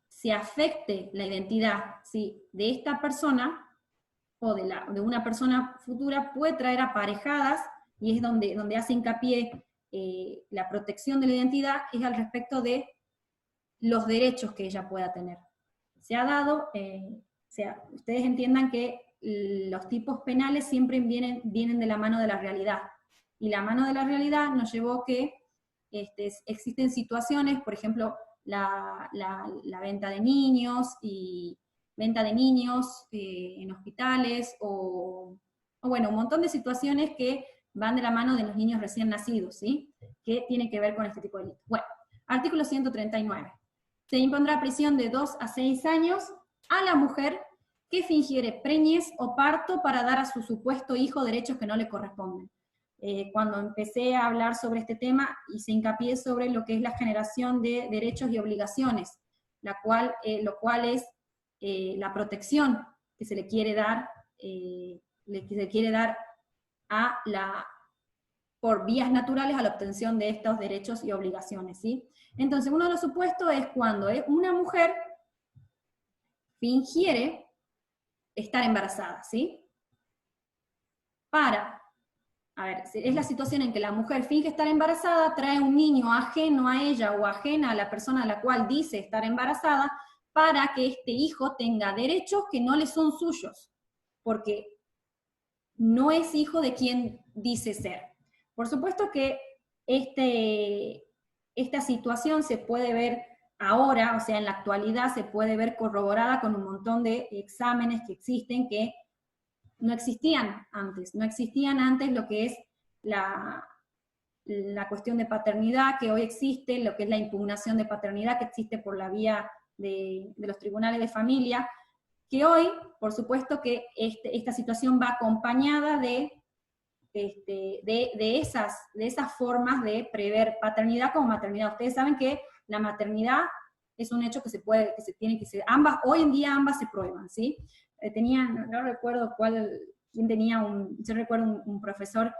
se afecte la identidad, ¿sí?, de esta persona, o de una persona futura, puede traer aparejadas, y es donde hace hincapié la protección de la identidad, es al respecto de los derechos que ella pueda tener. Se ha dado, ustedes entiendan que los tipos penales siempre vienen de la mano de la realidad, y la mano de la realidad nos llevó que existen situaciones, por ejemplo, la venta de niños, en hospitales, o bueno, un montón de situaciones que van de la mano de los niños recién nacidos, ¿sí? Que tienen que ver con este tipo de delitos. Bueno, artículo 139. Se impondrá prisión de 2 a 6 años a la mujer que fingiere preñez o parto para dar a su supuesto hijo derechos que no le corresponden. Cuando empecé a hablar sobre este tema, hice hincapié sobre lo que es la generación de derechos y obligaciones, lo cual es la protección que se le quiere dar, por vías naturales a la obtención de estos derechos y obligaciones, ¿sí? Entonces, uno de los supuestos es cuando una mujer fingiere estar embarazada, ¿sí? Es la situación en que la mujer finge estar embarazada, trae un niño ajeno a ella o ajena a la persona a la cual dice estar embarazada, para que este hijo tenga derechos que no le son suyos, porque no es hijo de quien dice ser. Por supuesto que esta situación se puede ver ahora, o sea, en la actualidad se puede ver corroborada con un montón de exámenes que existen que no existían antes. No existían antes lo que es la cuestión de paternidad que hoy existe, lo que es la impugnación de paternidad que existe por la vía de los tribunales de familia, que hoy, por supuesto que esta situación va acompañada de esas formas de prever paternidad como maternidad. Ustedes saben que la maternidad es un hecho hoy en día ambas se prueban, ¿sí? No recuerdo yo recuerdo un profesor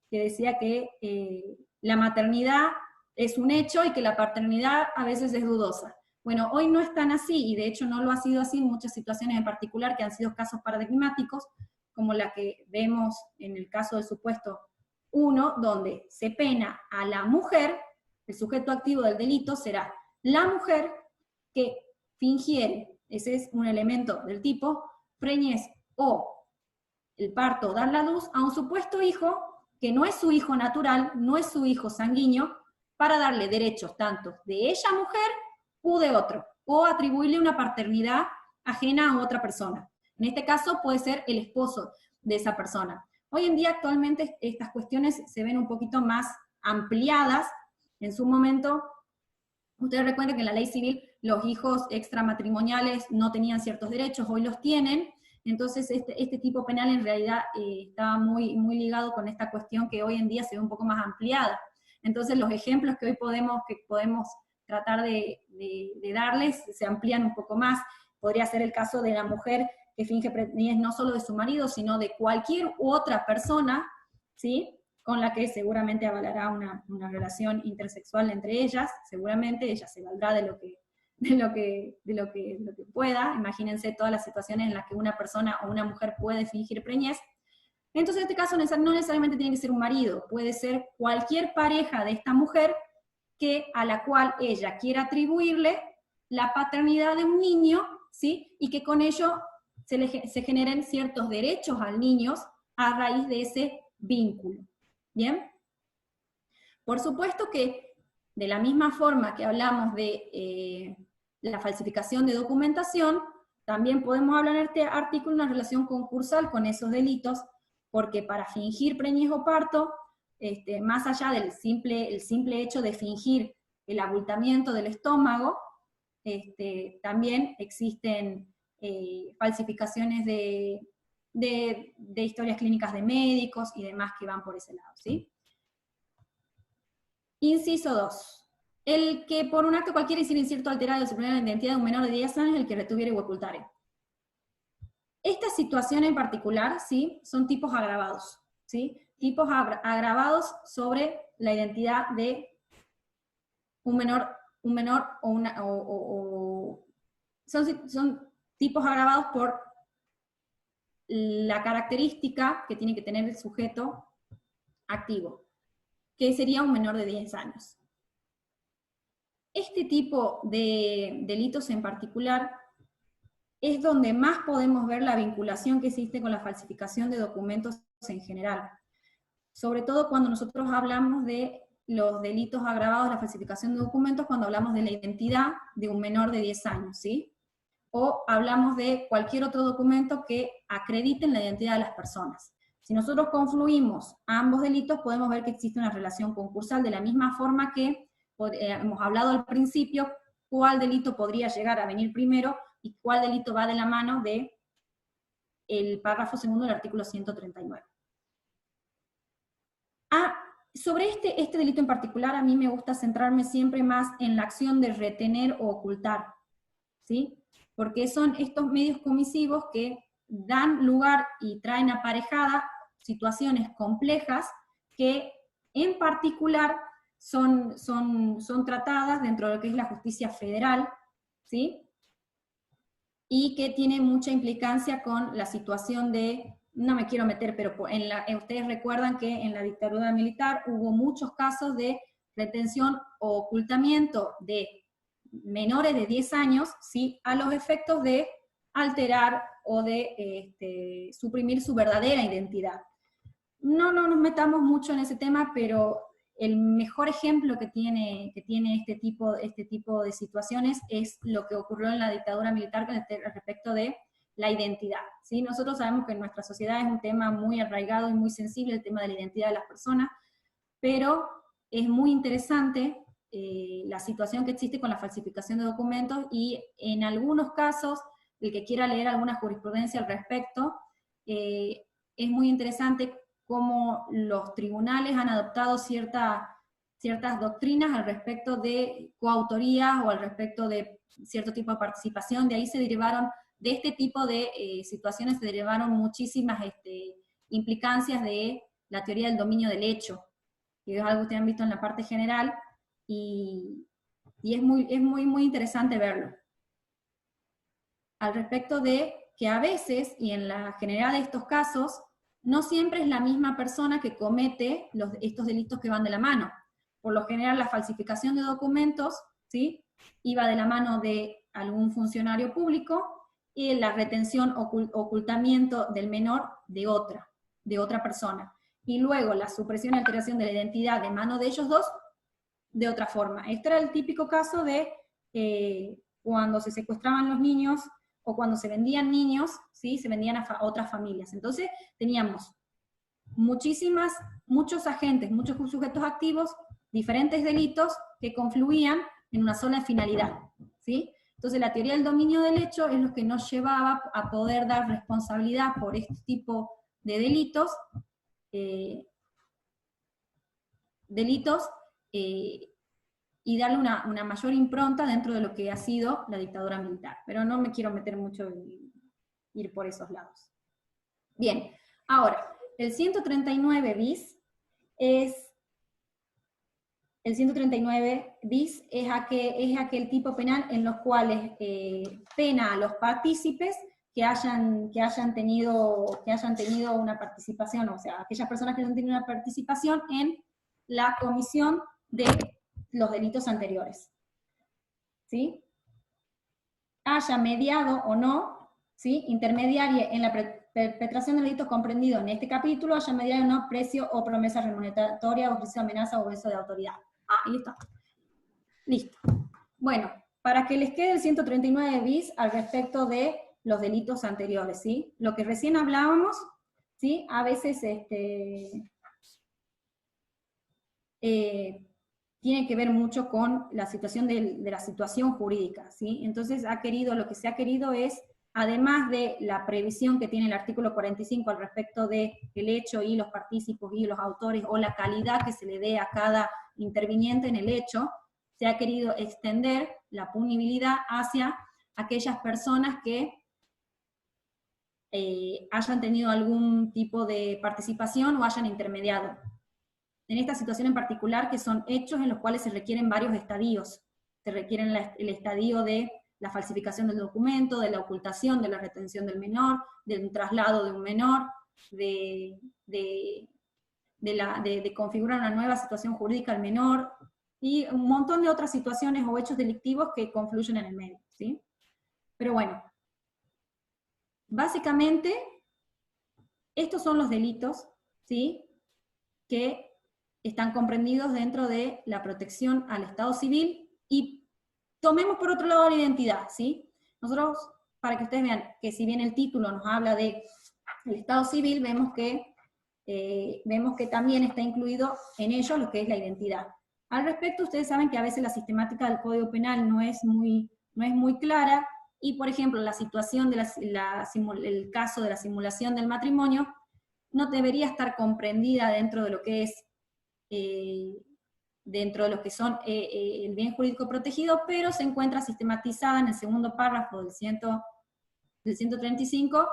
que decía que la maternidad es un hecho y que la paternidad a veces es dudosa. Bueno, hoy no es tan así, y de hecho no lo ha sido así en muchas situaciones en particular que han sido casos paradigmáticos, como la que vemos en el caso del supuesto 1, donde se pena a la mujer, el sujeto activo del delito será la mujer que fingiere, ese es un elemento del tipo, preñez o el parto o dar la luz a un supuesto hijo que no es su hijo natural, no es su hijo sanguíneo, para darle derechos tanto de ella mujer u de otro, o atribuirle una paternidad ajena a otra persona. En este caso puede ser el esposo de esa persona. Hoy en día actualmente estas cuestiones se ven un poquito más ampliadas. En su momento, ustedes recuerden que en la ley civil los hijos extramatrimoniales no tenían ciertos derechos, hoy los tienen. Entonces este tipo penal en realidad estaba muy, muy ligado con esta cuestión que hoy en día se ve un poco más ampliada. Entonces los ejemplos que hoy podemos tratar de darles se amplían un poco más. Podría ser el caso de la mujer que finge preñez no solo de su marido, sino de cualquier otra persona, ¿sí? con la que seguramente avalará una relación intersexual entre ellas, seguramente ella se valdrá de lo que pueda. Imagínense todas las situaciones en las que una persona o una mujer puede fingir preñez. Entonces en este caso no necesariamente tiene que ser un marido, puede ser cualquier pareja de esta mujer a la cual ella quiera atribuirle la paternidad de un niño, ¿sí? Y que con ello se generen ciertos derechos al niño a raíz de ese vínculo. ¿Bien? Por supuesto que de la misma forma que hablamos de la falsificación de documentación, también podemos hablar en este artículo de una relación concursal con esos delitos, porque para fingir preñez o parto, más allá del el simple hecho de fingir el abultamiento del estómago, también existen falsificaciones de historias clínicas de médicos y demás que van por ese lado, ¿sí? Inciso 2. El que por un acto cualquiera hiciera incierto alterado se la identidad de un menor de 10 años, el que retuviere o ocultare. Esta situación en particular, ¿sí? Son tipos agravados, ¿sí? Tipos agravados sobre la identidad de un menor son tipos agravados por la característica que tiene que tener el sujeto activo, que sería un menor de 10 años. Este tipo de delitos en particular es donde más podemos ver la vinculación que existe con la falsificación de documentos en general. Sobre todo cuando nosotros hablamos de los delitos agravados de la falsificación de documentos, cuando hablamos de la identidad de un menor de 10 años, ¿sí? O hablamos de cualquier otro documento que acredite la identidad de las personas. Si nosotros confluimos ambos delitos, podemos ver que existe una relación concursal, de la misma forma que hemos hablado al principio, cuál delito podría llegar a venir primero, y cuál delito va de la mano del párrafo segundo del artículo 139. Sobre este delito en particular, a mí me gusta centrarme siempre más en la acción de retener o ocultar, ¿sí? Porque son estos medios comisivos que dan lugar y traen aparejada situaciones complejas que en particular son tratadas dentro de lo que es la justicia federal, ¿sí? Y que tiene mucha implicancia con la situación de, no me quiero meter, pero ustedes recuerdan que en la dictadura militar hubo muchos casos de retención o ocultamiento de menores de 10 años, ¿sí? A los efectos de alterar o de suprimir su verdadera identidad. No nos metamos mucho en ese tema, pero el mejor ejemplo que tiene este tipo de situaciones es lo que ocurrió en la dictadura militar con respecto de la identidad, ¿sí? Nosotros sabemos que en nuestra sociedad es un tema muy arraigado y muy sensible el tema de la identidad de las personas, pero es muy interesante la situación que existe con la falsificación de documentos, y en algunos casos, el que quiera leer alguna jurisprudencia al respecto, es muy interesante cómo los tribunales han adoptado ciertas doctrinas al respecto de coautorías o al respecto de cierto tipo de participación. De ahí de este tipo de situaciones se derivaron muchísimas implicancias de la teoría del dominio del hecho, que es algo que ustedes han visto en la parte general, y es muy interesante verlo. Al respecto de que a veces, y en la general de estos casos, no siempre es la misma persona que comete estos delitos que van de la mano. Por lo general, la falsificación de documentos, ¿sí?, iba de la mano de algún funcionario público, y la retención o ocultamiento del menor de otra persona. Y luego la supresión y alteración de la identidad de mano de ellos dos, de otra forma. Este era el típico caso de cuando se secuestraban los niños, o cuando se vendían niños, ¿sí?, se vendían a otras familias. Entonces teníamos muchos agentes, muchos sujetos activos, diferentes delitos que confluían en una sola finalidad, ¿sí? Entonces la teoría del dominio del hecho es lo que nos llevaba a poder dar responsabilidad por este tipo de delitos, y darle una mayor impronta dentro de lo que ha sido la dictadura militar. Pero no me quiero meter mucho en ir por esos lados. Bien, ahora, el 139 bis es, el 139 bis es aquel tipo penal en los cuales pena a los partícipes que hayan tenido una participación, o sea, aquellas personas que no han tenido una participación en la comisión de los delitos anteriores. ¿Sí? Haya mediado o no, ¿sí? Intermediaria en la perpetración de delitos comprendidos en este capítulo, haya mediado o no precio o promesa remuneratoria, ofrecido amenaza o beso de autoridad. Ahí está. Listo. Bueno, para que les quede el 139 bis al respecto de los delitos anteriores, ¿sí? Lo que recién hablábamos, ¿sí? A veces tiene que ver mucho con la situación de la situación jurídica, ¿sí? Entonces lo que se ha querido es, además de la previsión que tiene el artículo 45 al respecto del hecho y los partícipes y los autores, o la calidad que se le dé a cada interviniente en el hecho, se ha querido extender la punibilidad hacia aquellas personas que hayan tenido algún tipo de participación o hayan intermediado. En esta situación en particular, que son hechos en los cuales se requieren varios estadios. Se requieren el estadio de la falsificación del documento, de la ocultación, de la retención del menor, del traslado de un menor, de configurar una nueva situación jurídica al menor, y un montón de otras situaciones o hechos delictivos que confluyen en el medio, ¿sí? Pero bueno, básicamente, estos son los delitos, ¿sí?, que están comprendidos dentro de la protección al Estado civil, y tomemos por otro lado la identidad, ¿sí? Nosotros, para que ustedes vean que si bien el título nos habla de el Estado civil, vemos que también está incluido en ello lo que es la identidad. Al respecto, ustedes saben que a veces la sistemática del Código Penal no es muy clara, y por ejemplo, la situación el caso de la simulación del matrimonio no debería estar comprendida dentro de lo que es dentro de lo que son el bien jurídico protegido, pero se encuentra sistematizada en el segundo párrafo del 135,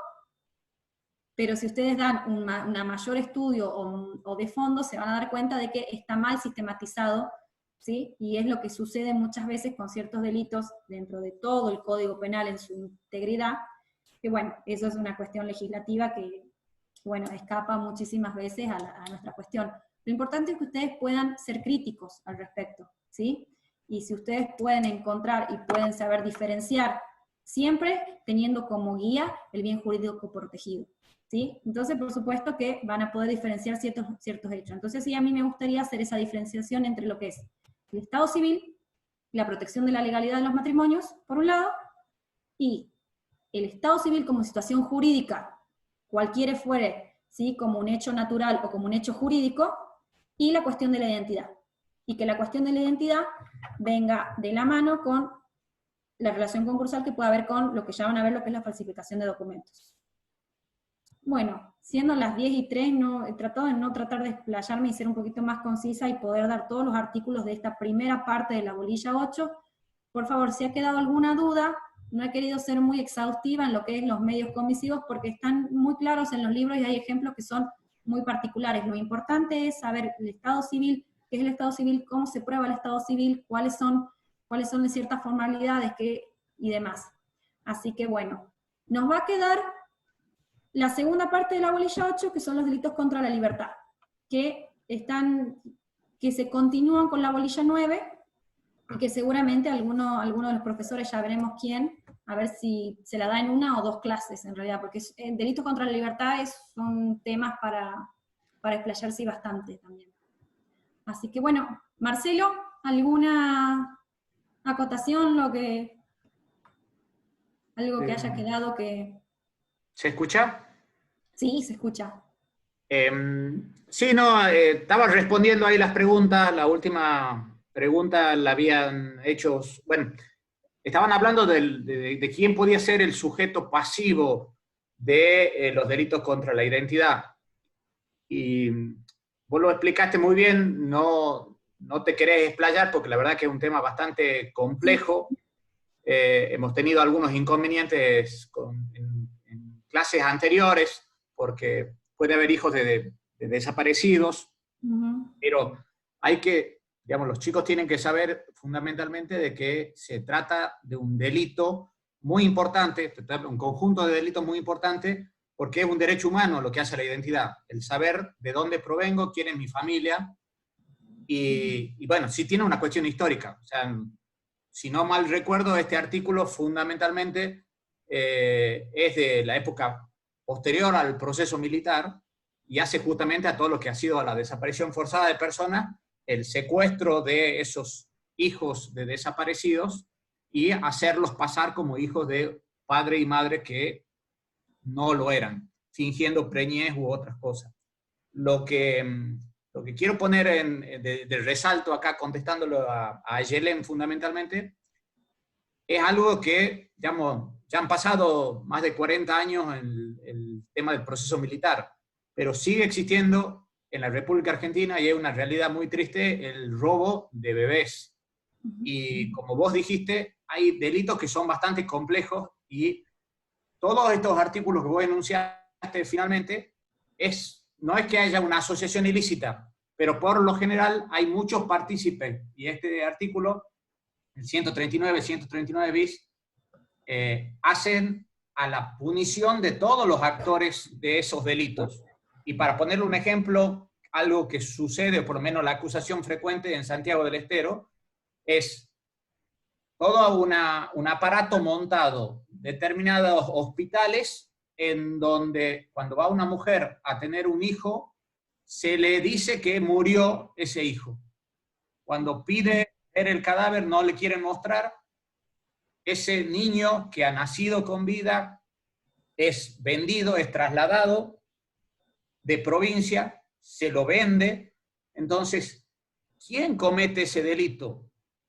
pero si ustedes dan un mayor estudio o de fondo, se van a dar cuenta de que está mal sistematizado, ¿sí? Y es lo que sucede muchas veces con ciertos delitos dentro de todo el Código Penal en su integridad, que bueno, eso es una cuestión legislativa que, bueno, escapa muchísimas veces a nuestra cuestión. Lo importante es que ustedes puedan ser críticos al respecto, ¿sí? Y si ustedes pueden encontrar y pueden saber diferenciar, siempre teniendo como guía el bien jurídico protegido, ¿sí? Entonces, por supuesto que van a poder diferenciar ciertos hechos. Entonces, sí, a mí me gustaría hacer esa diferenciación entre lo que es el Estado civil, la protección de la legalidad de los matrimonios, por un lado, y el Estado civil como situación jurídica, cualquiera fuere, ¿sí?, como un hecho natural o como un hecho jurídico, y la cuestión de la identidad. Y que la cuestión de la identidad venga de la mano con la relación concursal que pueda haber con lo que ya van a ver lo que es la falsificación de documentos. Bueno, siendo las 10:03, he tratado de no tratar de explayarme y ser un poquito más concisa y poder dar todos los artículos de esta primera parte de la bolilla 8. Por favor, si ha quedado alguna duda, no he querido ser muy exhaustiva en lo que es los medios comisivos, porque están muy claros en los libros y hay ejemplos que son muy particulares. Lo importante es saber el Estado civil, qué es el Estado civil, cómo se prueba el Estado civil, cuáles son ciertas formalidades y demás. Así que bueno, nos va a quedar la segunda parte de la bolilla 8, que son los delitos contra la libertad, que se continúan con la bolilla 9, y que seguramente alguno de los profesores, ya veremos quién, a ver si se la da en una o dos clases en realidad, porque delitos contra la libertad son temas para explayarse bastante también. Así que bueno, Marcelo, ¿alguna acotación, algo que haya quedado que... ¿Se escucha? Sí, se escucha. Sí, no, estaba respondiendo ahí las preguntas, la última pregunta la habían hecho, bueno, estaban hablando de quién podía ser el sujeto pasivo de los delitos contra la identidad. Y vos lo explicaste muy bien, no te querés explayar porque la verdad que es un tema bastante complejo. Hemos tenido algunos inconvenientes en clases anteriores, porque puede haber hijos de desaparecidos. Uh-huh. Pero hay que, digamos, los chicos tienen que saber fundamentalmente de que se trata de un delito muy importante, un conjunto de delitos muy importante, porque es un derecho humano lo que hace la identidad, el saber de dónde provengo, quién es mi familia, y bueno, sí tiene una cuestión histórica. O sea, si no mal recuerdo, este artículo fundamentalmente es de la época posterior al proceso militar, y hace justamente a todo lo que ha sido la desaparición forzada de personas, el secuestro de esos hijos de desaparecidos, y hacerlos pasar como hijos de padre y madre que no lo eran, fingiendo preñez u otras cosas. Lo que quiero poner de resalto acá, contestándolo a Yelén fundamentalmente, es algo que, digamos, ya han pasado más de 40 años en el tema del proceso militar, pero sigue existiendo en la República Argentina, y es una realidad muy triste, el robo de bebés. Y como vos dijiste, hay delitos que son bastante complejos, y todos estos artículos que vos enunciaste finalmente, no es que haya una asociación ilícita, pero por lo general hay muchos partícipes, y este artículo, el 139 bis, hacen a la punición de todos los actores de esos delitos. Y para ponerle un ejemplo, algo que sucede, o por lo menos la acusación frecuente en Santiago del Estero, es todo un aparato montado, determinados hospitales, en donde cuando va una mujer a tener un hijo, se le dice que murió ese hijo. Cuando pide ver el cadáver, no le quieren mostrar. Ese niño que ha nacido con vida es vendido, es trasladado de provincia, se lo vende. Entonces, ¿quién comete ese delito?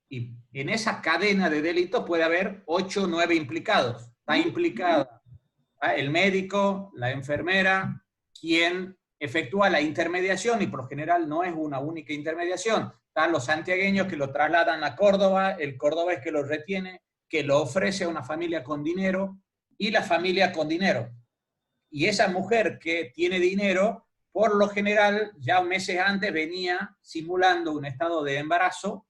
Y en esa cadena de delitos puede haber 8 o 9 implicados. Está implicada el médico, la enfermera, quien efectúa la intermediación, y por lo general no es una única intermediación. Están los santiagueños que lo trasladan a Córdoba, el cordobés que lo retiene, que lo ofrece a una familia con dinero, y la familia con dinero. Y esa mujer que tiene dinero, por lo general, ya meses antes venía simulando un estado de embarazo,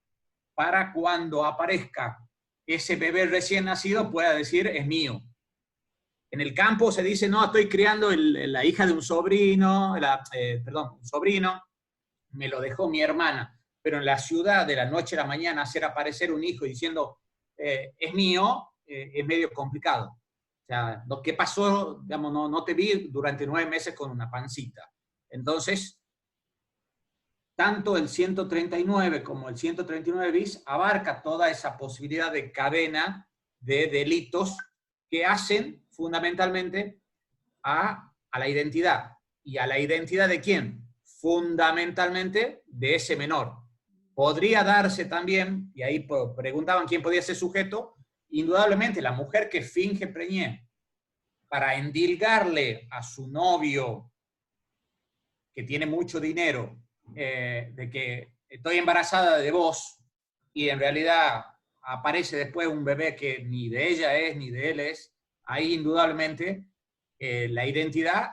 para cuando aparezca ese bebé recién nacido pueda decir, es mío. En el campo se dice, no, estoy criando la hija de un sobrino, un sobrino, me lo dejó mi hermana. Pero en la ciudad, de la noche a la mañana, hacer aparecer un hijo diciendo, es mío, es medio complicado. O sea, lo que pasó, digamos, no te vi durante 9 meses con una pancita. Entonces, tanto el 139 como el 139 bis abarca toda esa posibilidad de cadena de delitos que hacen fundamentalmente a la identidad. ¿Y a la identidad de quién? Fundamentalmente de ese menor. Podría darse también, y ahí preguntaban quién podía ser sujeto, indudablemente la mujer que finge preñez para endilgarle a su novio, que tiene mucho dinero, de que estoy embarazada de vos, y en realidad aparece después un bebé que ni de ella es, ni de él es, ahí indudablemente la identidad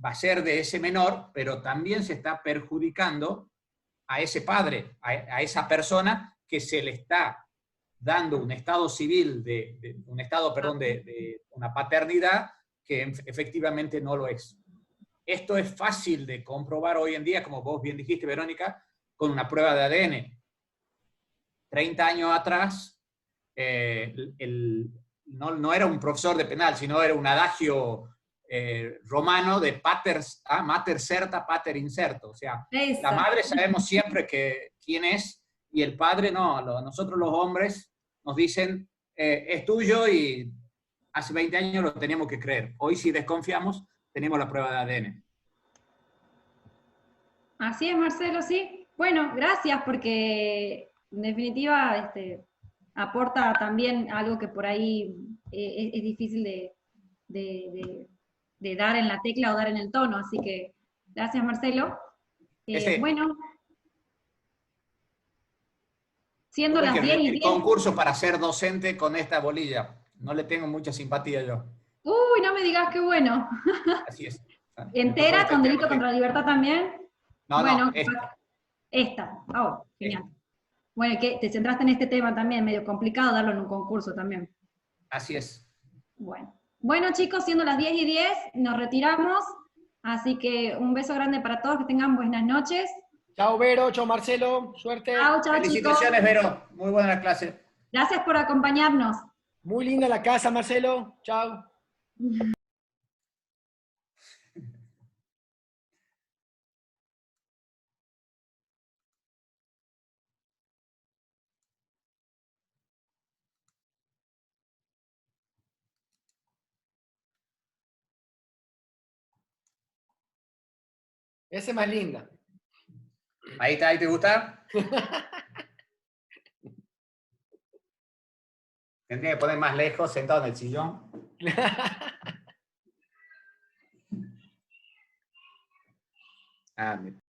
va a ser de ese menor, pero también se está perjudicando a ese padre, a esa persona que se le está dando un estado civil, de una paternidad que efectivamente no lo es. Esto es fácil de comprobar hoy en día, como vos bien dijiste, Verónica, con una prueba de ADN. 30 años atrás, no era un profesor de penal, sino era un adagio romano de mater certa, pater incerto. O sea, eso. La madre sabemos siempre quién es, y el padre no. Nosotros los hombres nos dicen, es tuyo, y hace 20 años lo teníamos que creer. Hoy, si desconfiamos, tenemos la prueba de ADN. Así es, Marcelo, sí. Bueno, gracias, porque en definitiva aporta también algo que por ahí es difícil de dar en la tecla o dar en el tono, así que gracias, Marcelo. Bueno, siendo las 10 y 10... El concurso para ser docente con esta bolilla, no le tengo mucha simpatía yo. Uy, no me digas, qué bueno. Así es. ¿Entera, con delito contra la libertad también? No, bueno, no, esta. Esta. Oh, genial. Bueno, que te centraste en este tema también, medio complicado darlo en un concurso también. Así es. Bueno chicos, siendo las 10:10, nos retiramos, así que un beso grande para todos, que tengan buenas noches. Chao Vero, chao Marcelo, suerte. Chao, chao chicos. Felicitaciones, Vero. Muy buena la clase. Gracias por acompañarnos. Muy linda la casa, Marcelo. Chao. Esa es más linda. Ahí está, ¿ahí te gusta? Tendría que poner más lejos, sentado en el sillón. Ah, mira.